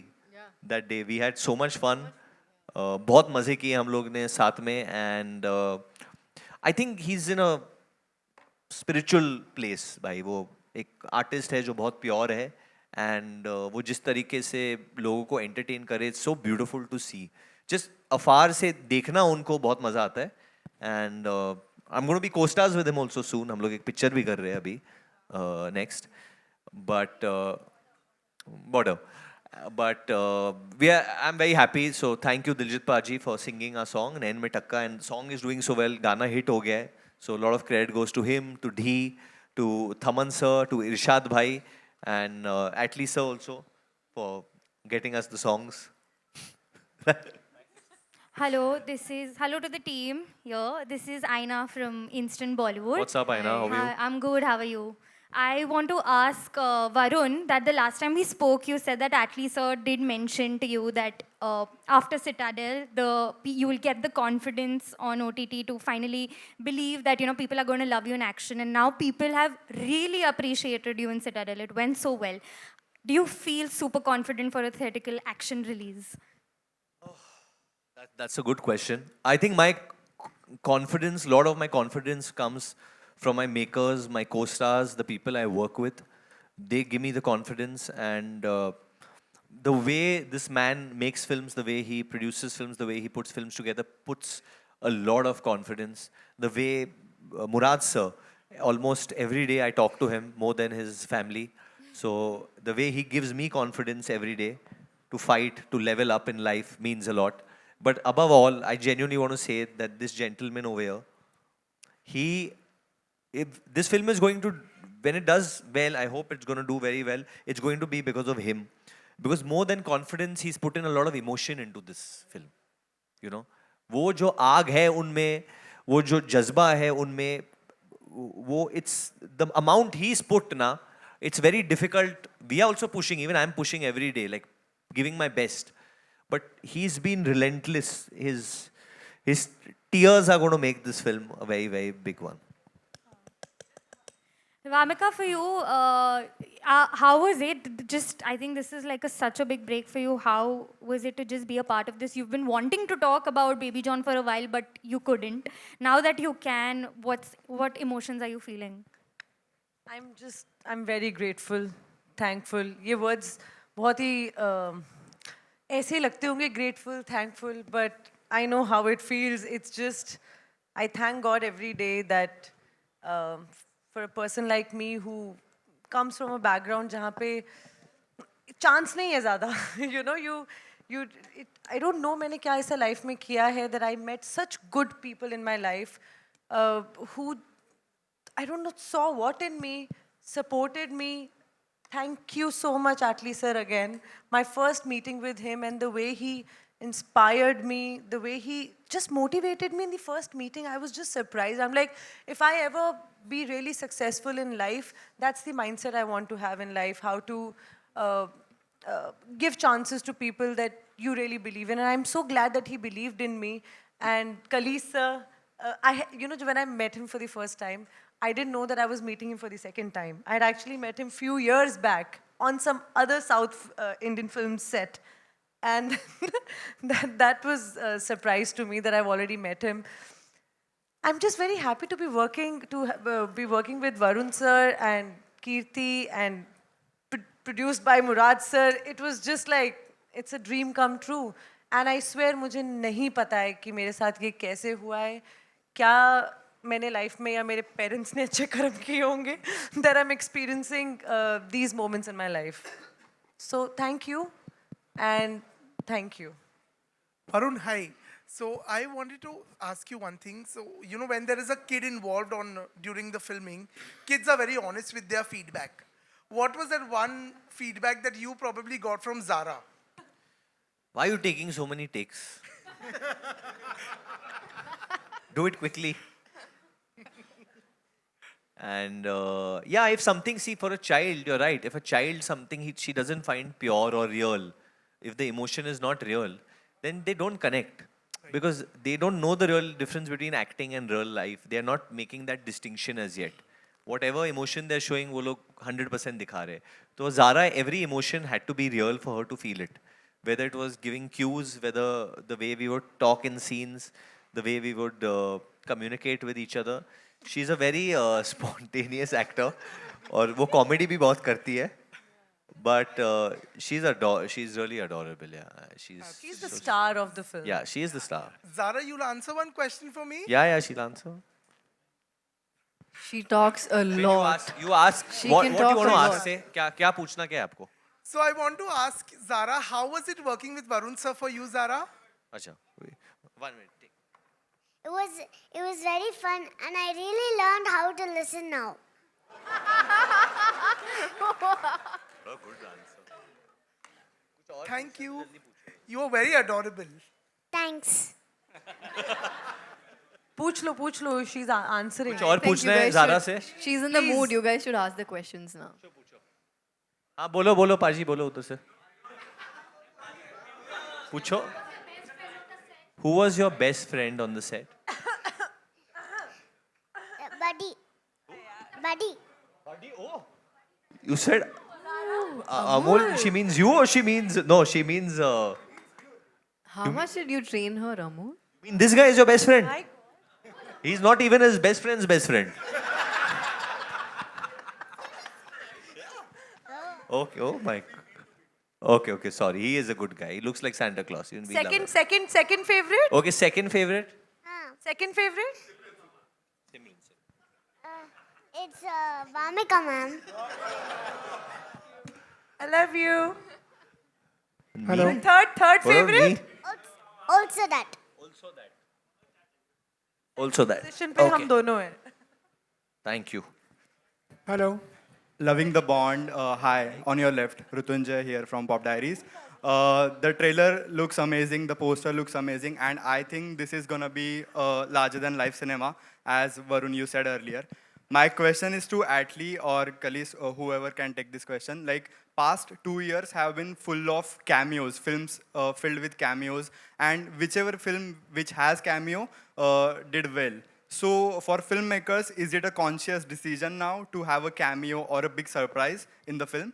that day. We had so much fun. बहुत मज़े किए हम लोग ने साथ में. And I think he is in a spiritual place. भाई वो एक आर्टिस्ट है जो बहुत प्योर है एंड वो जिस तरीके से लोगों को एंटरटेन करे, it's so beautiful to see. Just afar से देखना उनको बहुत मज़ा आता है. And I am gonna be co-stars with him also soon. हम लोग एक पिक्चर भी कर रहे हैं अभी next. But whatever. But I'm very happy. So thank you Diljit Paji for singing our song Nain Mein Takka, and song is doing so well. Gana hit ho gaya hai. So a lot of credit goes to him, to Dhi, to Thaman sir, to Irshad bhai, and Atli sir also for getting us the songs. Hello to the team here. This is Aina from Instant Bollywood. What's up, Aina? How are you? Hi, I'm good. How are you? I want to ask Varun that the last time we spoke, you said that Atli sir did mention to you that after Citadel, you will get the confidence on OTT to finally believe that people are going to love you in action. And now people have really appreciated you in Citadel. It went so well. Do you feel super confident for a theatrical action release? That's a good question. I think my confidence, a lot of my confidence comes from my makers, my co-stars, the people I work with. They give me the confidence, and the way this man makes films, the way he produces films, the way he puts films together puts a lot of confidence. The way Murad sir, almost every day I talk to him more than his family. So the way he gives me confidence every day to fight, to level up in life means a lot. But above all, I genuinely want to say that this gentleman over here, if this film is going to, when it does well, I hope it's going to do very well. It's going to be because of him. Because more than confidence, he's put in a lot of emotion into this film. You know, वो जो आग है उनमें, वो जो जज्बा है उनमें, वो it's the amount he's put na. It's very difficult. We are also pushing. Even I'm pushing every day, like giving my best. But he's been relentless. His tears are going to make this film a very, very big one. Vamika, for you, how was it? I think this is like such a big break for you. How was it to just be a part of this? You've been wanting to talk about Baby John for a while, but you couldn't. Now that you can, what emotions are you feeling? I'm very grateful, thankful. ये words बहुत ही ऐसे लगते होंगे, grateful, thankful, but I know how it feels. It's just, I thank God every day that for a person like me who comes from a background जहाँ पे chance नहीं है ज़्यादा, I don't know मैंने क्या ऐसा life में किया है that I met such good people in my life who, I don't know, saw what in me, supported me. Thank you so much, Atli sir, again. My first meeting with him and the way he inspired me, the way he just motivated me in the first meeting, I was just surprised. I'm like, if I ever be really successful in life, that's the mindset I want to have in life, how to give chances to people that you really believe in. And I'm so glad that he believed in me. And Kalis sir, when I met him for the first time, I didn't know that I was meeting him for the second time. I had actually met him few years back on some other South Indian film set. And that was a surprise to me that I've already met him. I'm just very happy to be working with Varun sir and Kirti and produced by Murad sir. It was just like, it's a dream come true. And I swear मुझे नहीं पता है कि मेरे साथ ये कैसे हुआ है, क्या मैंने लाइफ में या मेरे पेरेंट्स ने अच्छे कर्म किए होंगे that I'm experiencing these moments in my life. So thank you and thank you. Varun, hi. So I wanted to ask you one thing. So you know, when there is a kid involved on during the filming, kids are very honest with their feedback. What was that one feedback that you probably got from Zara? Why are you taking so many takes? Do it quickly. And yeah, if something, see, for a child, you're right. If a child, something she doesn't find pure or real, if the emotion is not real, then they don't connect. Because they don't know the real difference between acting and real life. They are not making that distinction as yet. Whatever emotion they're showing, वो लोग 100% दिखा रहे. So Zara, every emotion had to be real for her to feel it. Whether it was giving cues, whether the way we would talk in scenes, the way we would communicate with each other. She's a very spontaneous actor. और वो comedy भी बहुत करती है. But she's really adorable. Yeah, She's the star of the film. Yeah, she is the star. Zara, you'll answer one question for me? Yeah, she'll answer. She talks a lot. You ask. She What can do you talk want a to lot. ask? से क्या पूछना क्या है आपको? So I want to ask Zara, how was it working with Varun sir for you, Zara? अच्छा, 1 minute. It was very fun, and I really learned how to listen now. Oh, good answer. Thank you. You are very adorable. Thanks. पूछ लो, she's answering. कुछ और I think पूछना you है guys Zaara should- से? She's in the mood. You guys should ask the questions now. हाँ बोलो पाजी बोलो उधर से. पूछो. Who was your best friend on the set? Buddy. You said Amol. She means you or she means no? She means. How much did you train her, Amol? I mean, this guy is your best friend. He's not even his best friend's best friend. Okay. Oh my. Okay. Sorry. He is a good guy. He looks like Santa Claus. Even we love him. Second favorite? Okay. Second favorite. Second favorite? It's Vamika, ma'am. I love you. Hello. Third favorite? Also that. Also that. Position पे हम दोनों हैं. Thank you. Hello. Loving the Bond. Hi, on your left, Rutunjay here from Pop Diaries. The trailer looks amazing, the poster looks amazing, and I think this is gonna be larger than life cinema, as Varun you said earlier. My question is to Atlee or Kalis or whoever can take this question. Like, past 2 years have been full of cameos, films filled with cameos, and whichever film which has cameo did well. So for filmmakers, is it a conscious decision now to have a cameo or a big surprise in the film?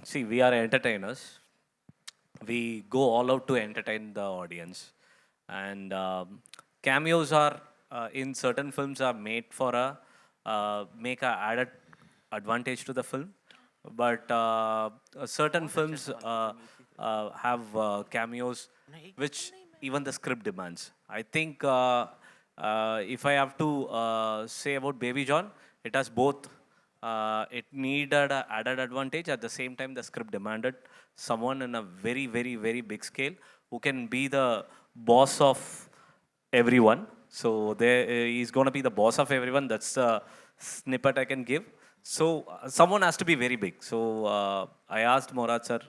See, we are entertainers. We go all out to entertain the audience. And cameos are, in certain films, are made for make a added advantage to the film. But certain films have cameos which even the script demands. I think if I have to say about Baby John, it has both. It needed an added advantage. At the same time, the script demanded someone in a very, very, very big scale who can be the boss of everyone. So he's going to be the boss of everyone. That's the snippet I can give. So someone has to be very big. So I asked Morad sir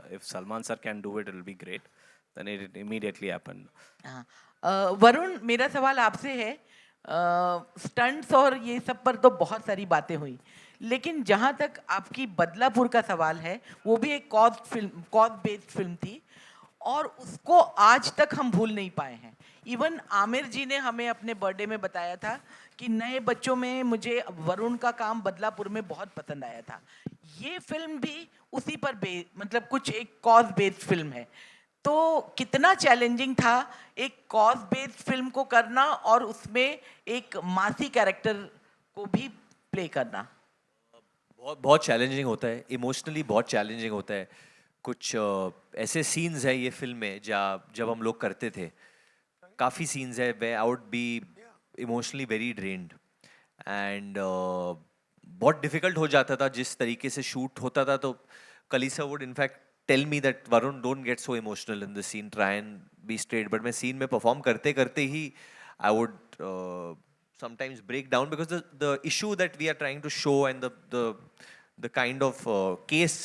if Salman sir can do it, it will be great. Then it immediately happened. Varun, मेरा सवाल आपसे है, stunts और ये सब पर तो बहुत सारी बातें हुई, लेकिन जहाँ तक आपकी बदलापुर का सवाल है, वो भी एक कॉज बेस्ड फिल्म थी और उसको आज तक हम भूल नहीं पाए हैं. इवन आमिर जी ने हमें अपने बर्थडे में बताया था कि नए बच्चों में मुझे वरुण का काम बदलापुर में बहुत पसंद आया था. ये फिल्म भी उसी पर मतलब कुछ एक कॉज बेस्ड फिल्म है. तो कितना चैलेंजिंग था एक कॉज बेस्ड फिल्म को करना और उसमें एक मासी कैरेक्टर को भी प्ले करना. बहुत चैलेंजिंग होता है, इमोशनली बहुत चैलेंजिंग होता है. कुछ ऐसे सीन्स है ये फिल्म में जब हम लोग करते थे, काफ़ी सीन्स है वे I would be emotionally very drained and बहुत डिफिकल्ट हो जाता था जिस तरीके से शूट होता था. तो Kalees would in fact tell me that Varun don't get so emotional in the scene, try and be straight. But मैं सीन में परफॉर्म करते करते ही I would sometimes break down because the issue that we are trying to show and the kind of case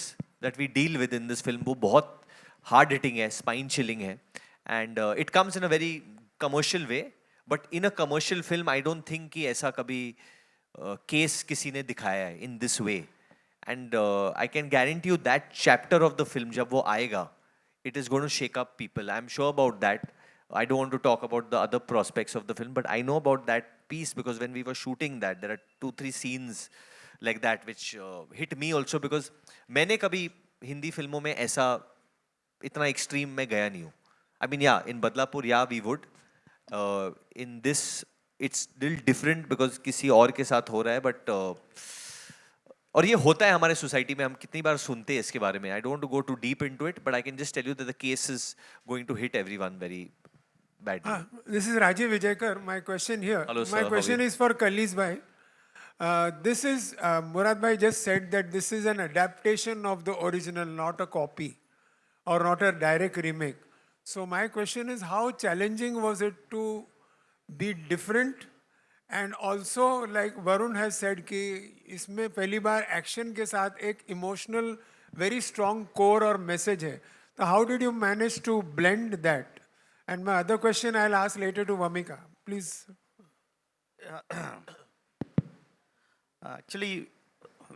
that we deal with in this film वो बहुत hard hitting है, spine chilling है, and it comes in a very commercial way, but in a commercial film I don't think कि ऐसा कभी case किसी ने दिखाया है in this way, and I can guarantee you that chapter of the film जब वो आएगा it is going to shake up people. I'm sure about that. I don't want to talk about the other prospects of the film, but I know about that piece because when we were shooting that, there are 2-3 scenes like that which hit me also because मैंने कभी हिंदी फिल्मों में ऐसा इतना extreme में गया नहीं हूँ. I mean, yeah, in Badlapur, yeah, we would. In this, it's little different because किसी और के साथ हो रहा है, but और ये होता है हमारे सोसाइटी में, हम कितनी बार सुनते हैं इसके बारे में. I don't want to go too deep into it, but I can just tell you that the case is going to hit everyone very badly. This is Rajiv Vijayakar. My question here. Hello, sir. My How question are you? is for Khalis bhai. This is Murad bhai just said that this is an adaptation of the original, not a copy or not a direct remake. So my question is, how challenging was it to be different? And also, like Varun has said कि इसमें पहली बार action के साथ एक emotional, very strong core और message है. So how did you manage to blend that? And my other question I'll ask later to Vamika. Please. Actually,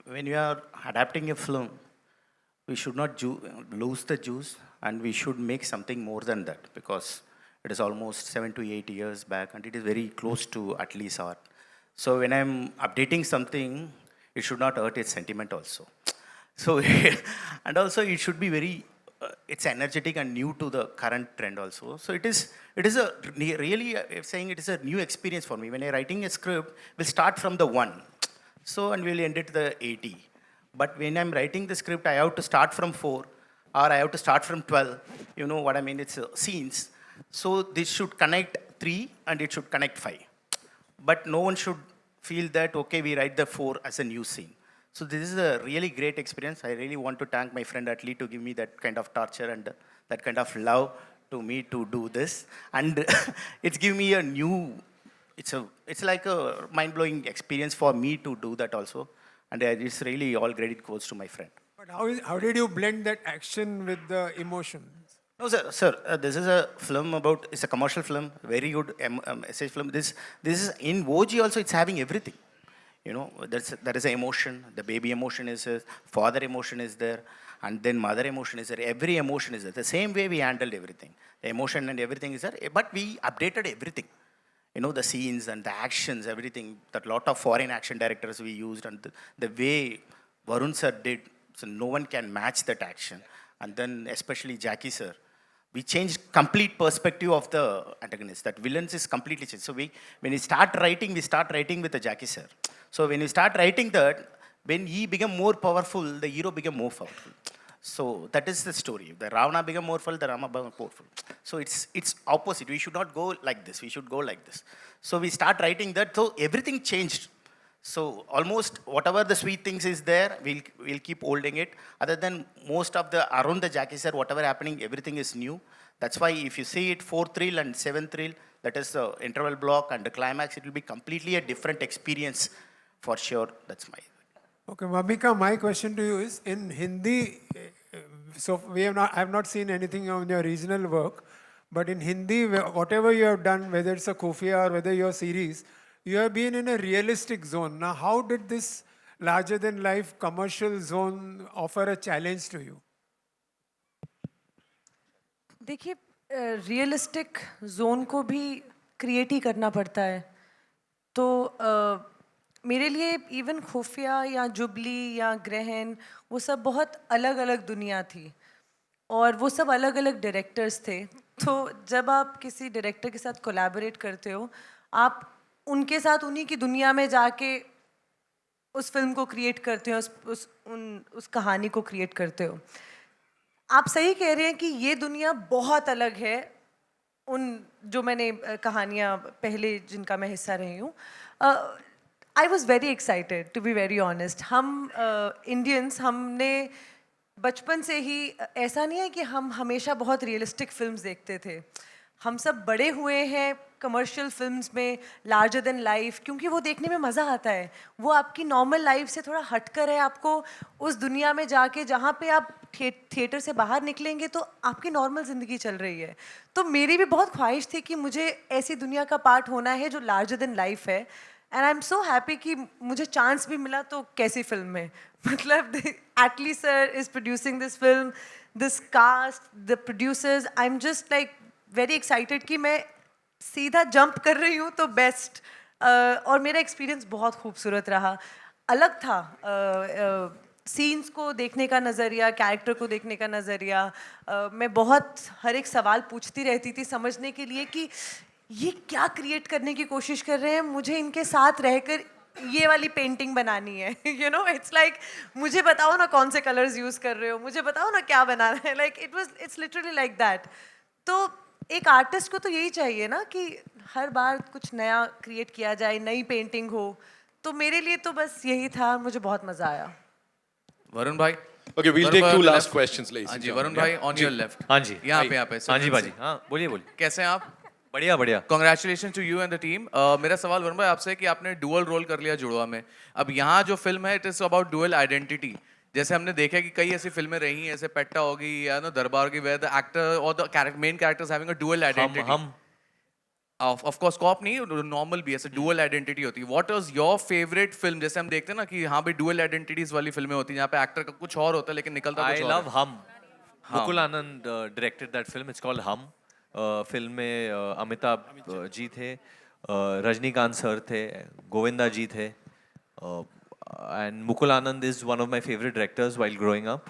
when you are adapting a film, we should not lose the juice and we should make something more than that because it is almost 7 to 8 years back and it is very close to Atli's art. So when I'm updating something, it should not hurt its sentiment also. So, and also it should be very, it's energetic and new to the current trend also. So it is a really, saying it is a new experience for me. When I'm writing a script, we'll start from the 1. So, and we'll end it the 80. But when I'm writing the script, I have to start from 4 or I have to start from 12. You know what I mean? It's scenes. So this should connect 3 and it should connect 5. But no one should feel that, okay, we write the 4 as a new scene. So this is a really great experience. I really want to thank my friend Atli to give me that kind of torture and that kind of love to me to do this. And it's given me a new, it's like a mind-blowing experience for me to do that also. And it's really all credit goes to my friend. But how did you blend that action with the emotion? No, sir. This is a film about, it's a commercial film, very good message film. This is, in OG also, it's having everything. You know, there is an emotion, the baby emotion is there, father emotion is there, and then mother emotion is there, every emotion is there. The same way we handled everything. The emotion and everything is there, but we updated everything. You know, the scenes and the actions, everything, that lot of foreign action directors we used, and the way Varun sir did, so no one can match that action. And then especially Jackie sir, we changed complete perspective of the antagonist. That villains is completely changed. So when we start writing with the Jackie sir. So when you start writing that, when he became more powerful, the hero became more powerful. So that is the story. The Ravana became more powerful, the Rama became powerful. So it's opposite. We should not go like this. We should go like this. So we start writing that. So everything changed. So almost whatever the sweet things is there, we'll keep holding it. Other than most of the around the Jackie sir, whatever happening, everything is new. That's why if you see it 4th reel and 7th reel, that is the interval block and the climax, it will be completely a different experience for sure. That's my. Okay, Vamika, my question to you is, in Hindi, so I have not seen anything on your regional work, but in Hindi, whatever you have done, whether it's a Khufia or whether your series, you have been in a realistic zone. Now, how did this larger-than-life commercial zone offer a challenge to you? देखिए, realistic zone को भी create ही करना पड़ता है. तो मेरे लिए even खुफिया या जुबली या ग्रहण वो सब बहुत अलग अलग दुनिया थी और वो सब अलग अलग डायरेक्टर्स थे. तो जब आप किसी डायरेक्टर के साथ कोलैबोरेट करते हो, आप उनके साथ उन्हीं की दुनिया में जाके उस फिल्म को क्रिएट करते हो, उस कहानी को क्रिएट करते हो. आप सही कह रहे हैं कि ये दुनिया बहुत अलग है उन जो मैंने कहानियाँ पहले जिनका मैं हिस्सा रही हूँ, I was very excited to be very honest. हम इंडियंस हमने बचपन से ही ऐसा नहीं है कि हम हमेशा बहुत रियलिस्टिक फिल्म्स देखते थे. हम सब बड़े हुए हैं कमर्शियल फिल्म्स में, लार्जर देन लाइफ, क्योंकि वो देखने में मज़ा आता है. वो आपकी नॉर्मल लाइफ से थोड़ा हटकर है. आपको उस दुनिया में जाके जहाँ पे आप थिएटर से बाहर निकलेंगे तो आपकी नॉर्मल ज़िंदगी चल रही है. तो मेरी भी बहुत ख्वाहिश थी कि मुझे ऐसी दुनिया का पार्ट होना है जो लार्जर देन लाइफ है. And I am so happy कि मुझे चांस भी मिला. तो कैसी फिल्म है, मतलब Atlee sir is producing this film, this cast, the producers, I am just like very excited कि मैं सीधा जंप कर रही हूँ. तो बेस्ट. और मेरा एक्सपीरियंस बहुत खूबसूरत रहा, अलग था. सीन्स को देखने का नज़रिया, कैरेक्टर को देखने का नज़रिया. मैं बहुत हर एक सवाल पूछती रहती थी समझने के लिए कि ये क्या क्रिएट करने की कोशिश कर रहे हैं. मुझे इनके साथ रहकर ये वाली पेंटिंग बनानी है. यू नो, इट्स लाइक मुझे बताओ ना कौन से कलर्स यूज़ कर रहे हो, मुझे बताओ ना क्या बनाना है. Like it's literally like that. तो एक आर्टिस्ट को तो यही चाहिए ना कि हर बार कुछ नया क्रिएट किया जाए, नई पेंटिंग हो. तो मेरे लिए तो बस यही था. मुझे बहुत मज़ा आया. वरुण भाई. Okay, we'll take two last questions, ladies हाँ and जी, gentlemen. वरुण भाई Yeah. ऑन जी. Your left. हाँ जी. यहाँ भाई. पे यहाँ पे. हाँ जी सचिन भाजी. से। हाँ बोलिए बोलिए. कैसे हैं आप? बढ़िया बढ़िया. Congratulation to you and the team. मेरा सवाल वरुण भाई आपसे है कि आपने डुअल रोल कर लिया जुड़वा में. अब यहाँ जो फिल्म है it is about dual identity. जैसे हमने देखा कि कई ऐसी फिल्में रही हैं, जैसे पेट्टा होगी या ना दरबार की, वेयर द एक्टर और the main characters having a dual identity. हम ऑफ कोर्स कॉप नहीं, नॉर्मल भी ऐसे डुअल आइडेंटिटी होती है. What is your favourite film? जैसे हम देखते हैं ना कि यहाँ पे डुअल आइडेंटिटीज वाली फिल्में होती हैं जहाँ पे एक्टर का कुछ और होता है लेकिन निकलता आई कुछ और लव है. Hum. Mukul Anand directed that film. It's called Hum. Film में अमिताभ जी थे, रजनीकांत सर थे, गोविंदा जी थे. And Mukul Anand is one of my favourite directors while growing up.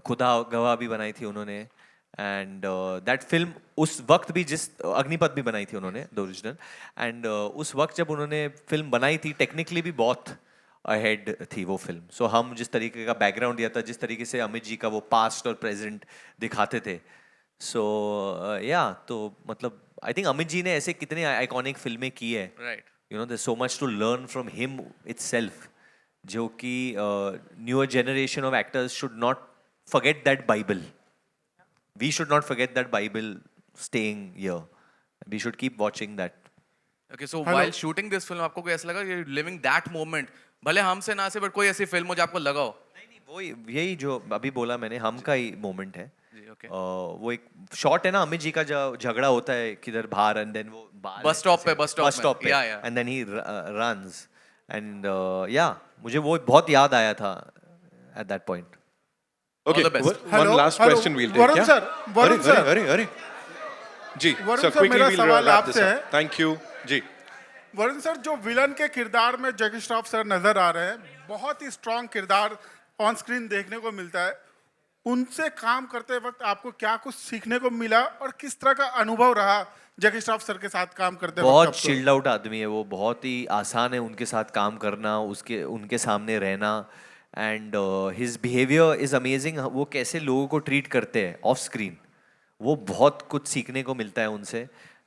खुदा गवाह भी बनाई थी उन्होंने. एंड दैट फिल्म उस वक्त भी, जिस अग्निपथ भी बनाई थी उन्होंने द ओरिजिनल. एंड उस वक्त जब उन्होंने फिल्म बनाई थी टेक्निकली भी बहुत अहेड थी वो फिल्म. सो हम जिस तरीके का बैकग्राउंड दिया था, जिस तरीके से अमित जी का वो पास्ट और प्रेजेंट दिखाते थे, सो या तो मतलब आई थिंक अमित जी ने ऐसे कितने आइकॉनिक फिल्में की है. Right. You know there so much to learn from him itself, जो कि newer generation of actors should not forget that bible. We should not forget that bible staying here. We should keep watching that. Okay, so while shooting this film आपको कोई ऐसा लगा कि living that moment, भले हमसे ना से, but कोई ऐसी फिल्म हो जो आपको लगा हो? वो यही जो अभी बोला मैंने, हम का ही मोमेंट है. जी, ओके. वो एक शॉट है ना अमित जी का, जो झगड़ा होता है किधर बाहर, एंड देन वो बस स्टॉप पे and then he runs. And या मुझे वो बहुत याद आया था at that point. Okay, All the best. one last question we'll take. Varun क्या? सर, वरुण अरे, सर. अरे, अरे. जी, वरुण sir, सर, quickly मेरा we'll सवाल wrap this आपसे up. है. Thank you. जी. वरुण सर, जो विलन के किरदार में जैकी श्रॉफ सर नजर आ रहे हैं, बहुत ही स्ट्रॉन्ग किरदार ऑन स्क्रीन देखने को मिलता है. उनसे काम करते वक्त आपको क्या कुछ सीखने को मिला और किस तरह का अनुभव रहा जैकी श्रॉफ सर के साथ काम करते वक्त? बहुत चिल्ड आउट आदमी है वो. बहुत ही आसान है उनके साथ काम करना, उनके सामने रहना. And his behaviour is amazing. वो कैसे लोगों को ट्रीट करते हैं ऑफ स्क्रीन, वो बहुत कुछ सीखने को मिलता है उनसे.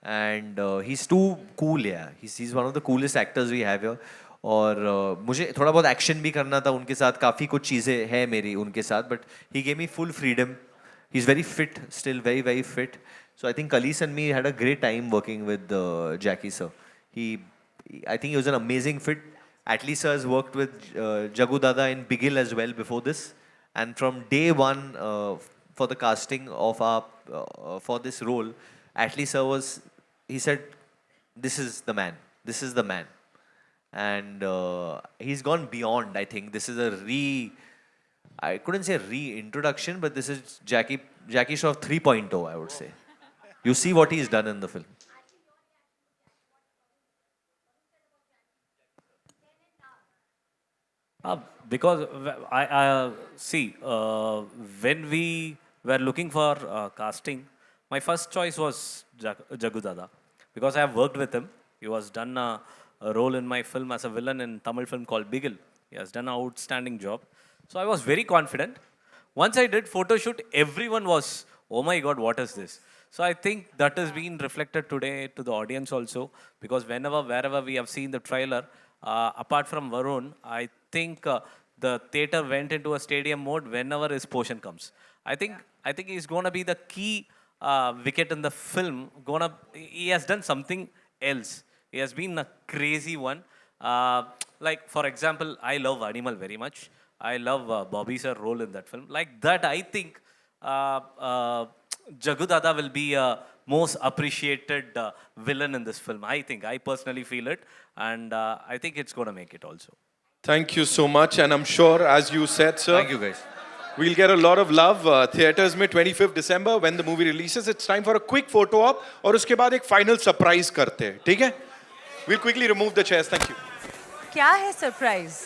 And he is too cool. He is one of the coolest actors we have here. और मुझे थोड़ा बहुत एक्शन भी करना था उनके साथ. काफ़ी कुछ चीज़ें हैं मेरी उनके साथ, but he gave me full freedom. He is very fit, still very very fit. So I think Kalis and me had a great time working with Jackie sir. I think he was an amazing fit. Atlee sir has worked with Jagu Dada in Bigil as well before this. And from day one for the casting of for this role, Atlee sir he said, this is the man. This is the man. And he's gone beyond, I think. This is I couldn't say reintroduction, but this is Jackie Shroff 3.0, I would say. You see what he's done in the film. Because I see, when we were looking for casting, my first choice was Jagu Dada, because I have worked with him. He was done a role in my film as a villain in Tamil film called Bigil. He has done an outstanding job. So I was very confident. Once I did photo shoot, everyone was, oh my God, what is this? So I think that has been reflected today to the audience also, because wherever we have seen the trailer, apart from Varun, I think the theater went into a stadium mode whenever his portion comes. I think he's gonna be the key wicket in the film. He has done something else. He has been a crazy one. Like for example, I love Animal very much. I love Bobby sir role in that film. Like that, I think Jagu Dada will be a most appreciated villain in this film. I personally feel it, and I think it's gonna make it also. Thank you so much, and I'm sure, as you said, sir. Thank you, guys. We'll get a lot of love. Theaters में 25th December when the movie releases. It's time for a quick photo op, और उसके बाद एक final surprise करते हैं, ठीक है? We'll quickly remove the chairs. Thank you. क्या है सरप्राइज?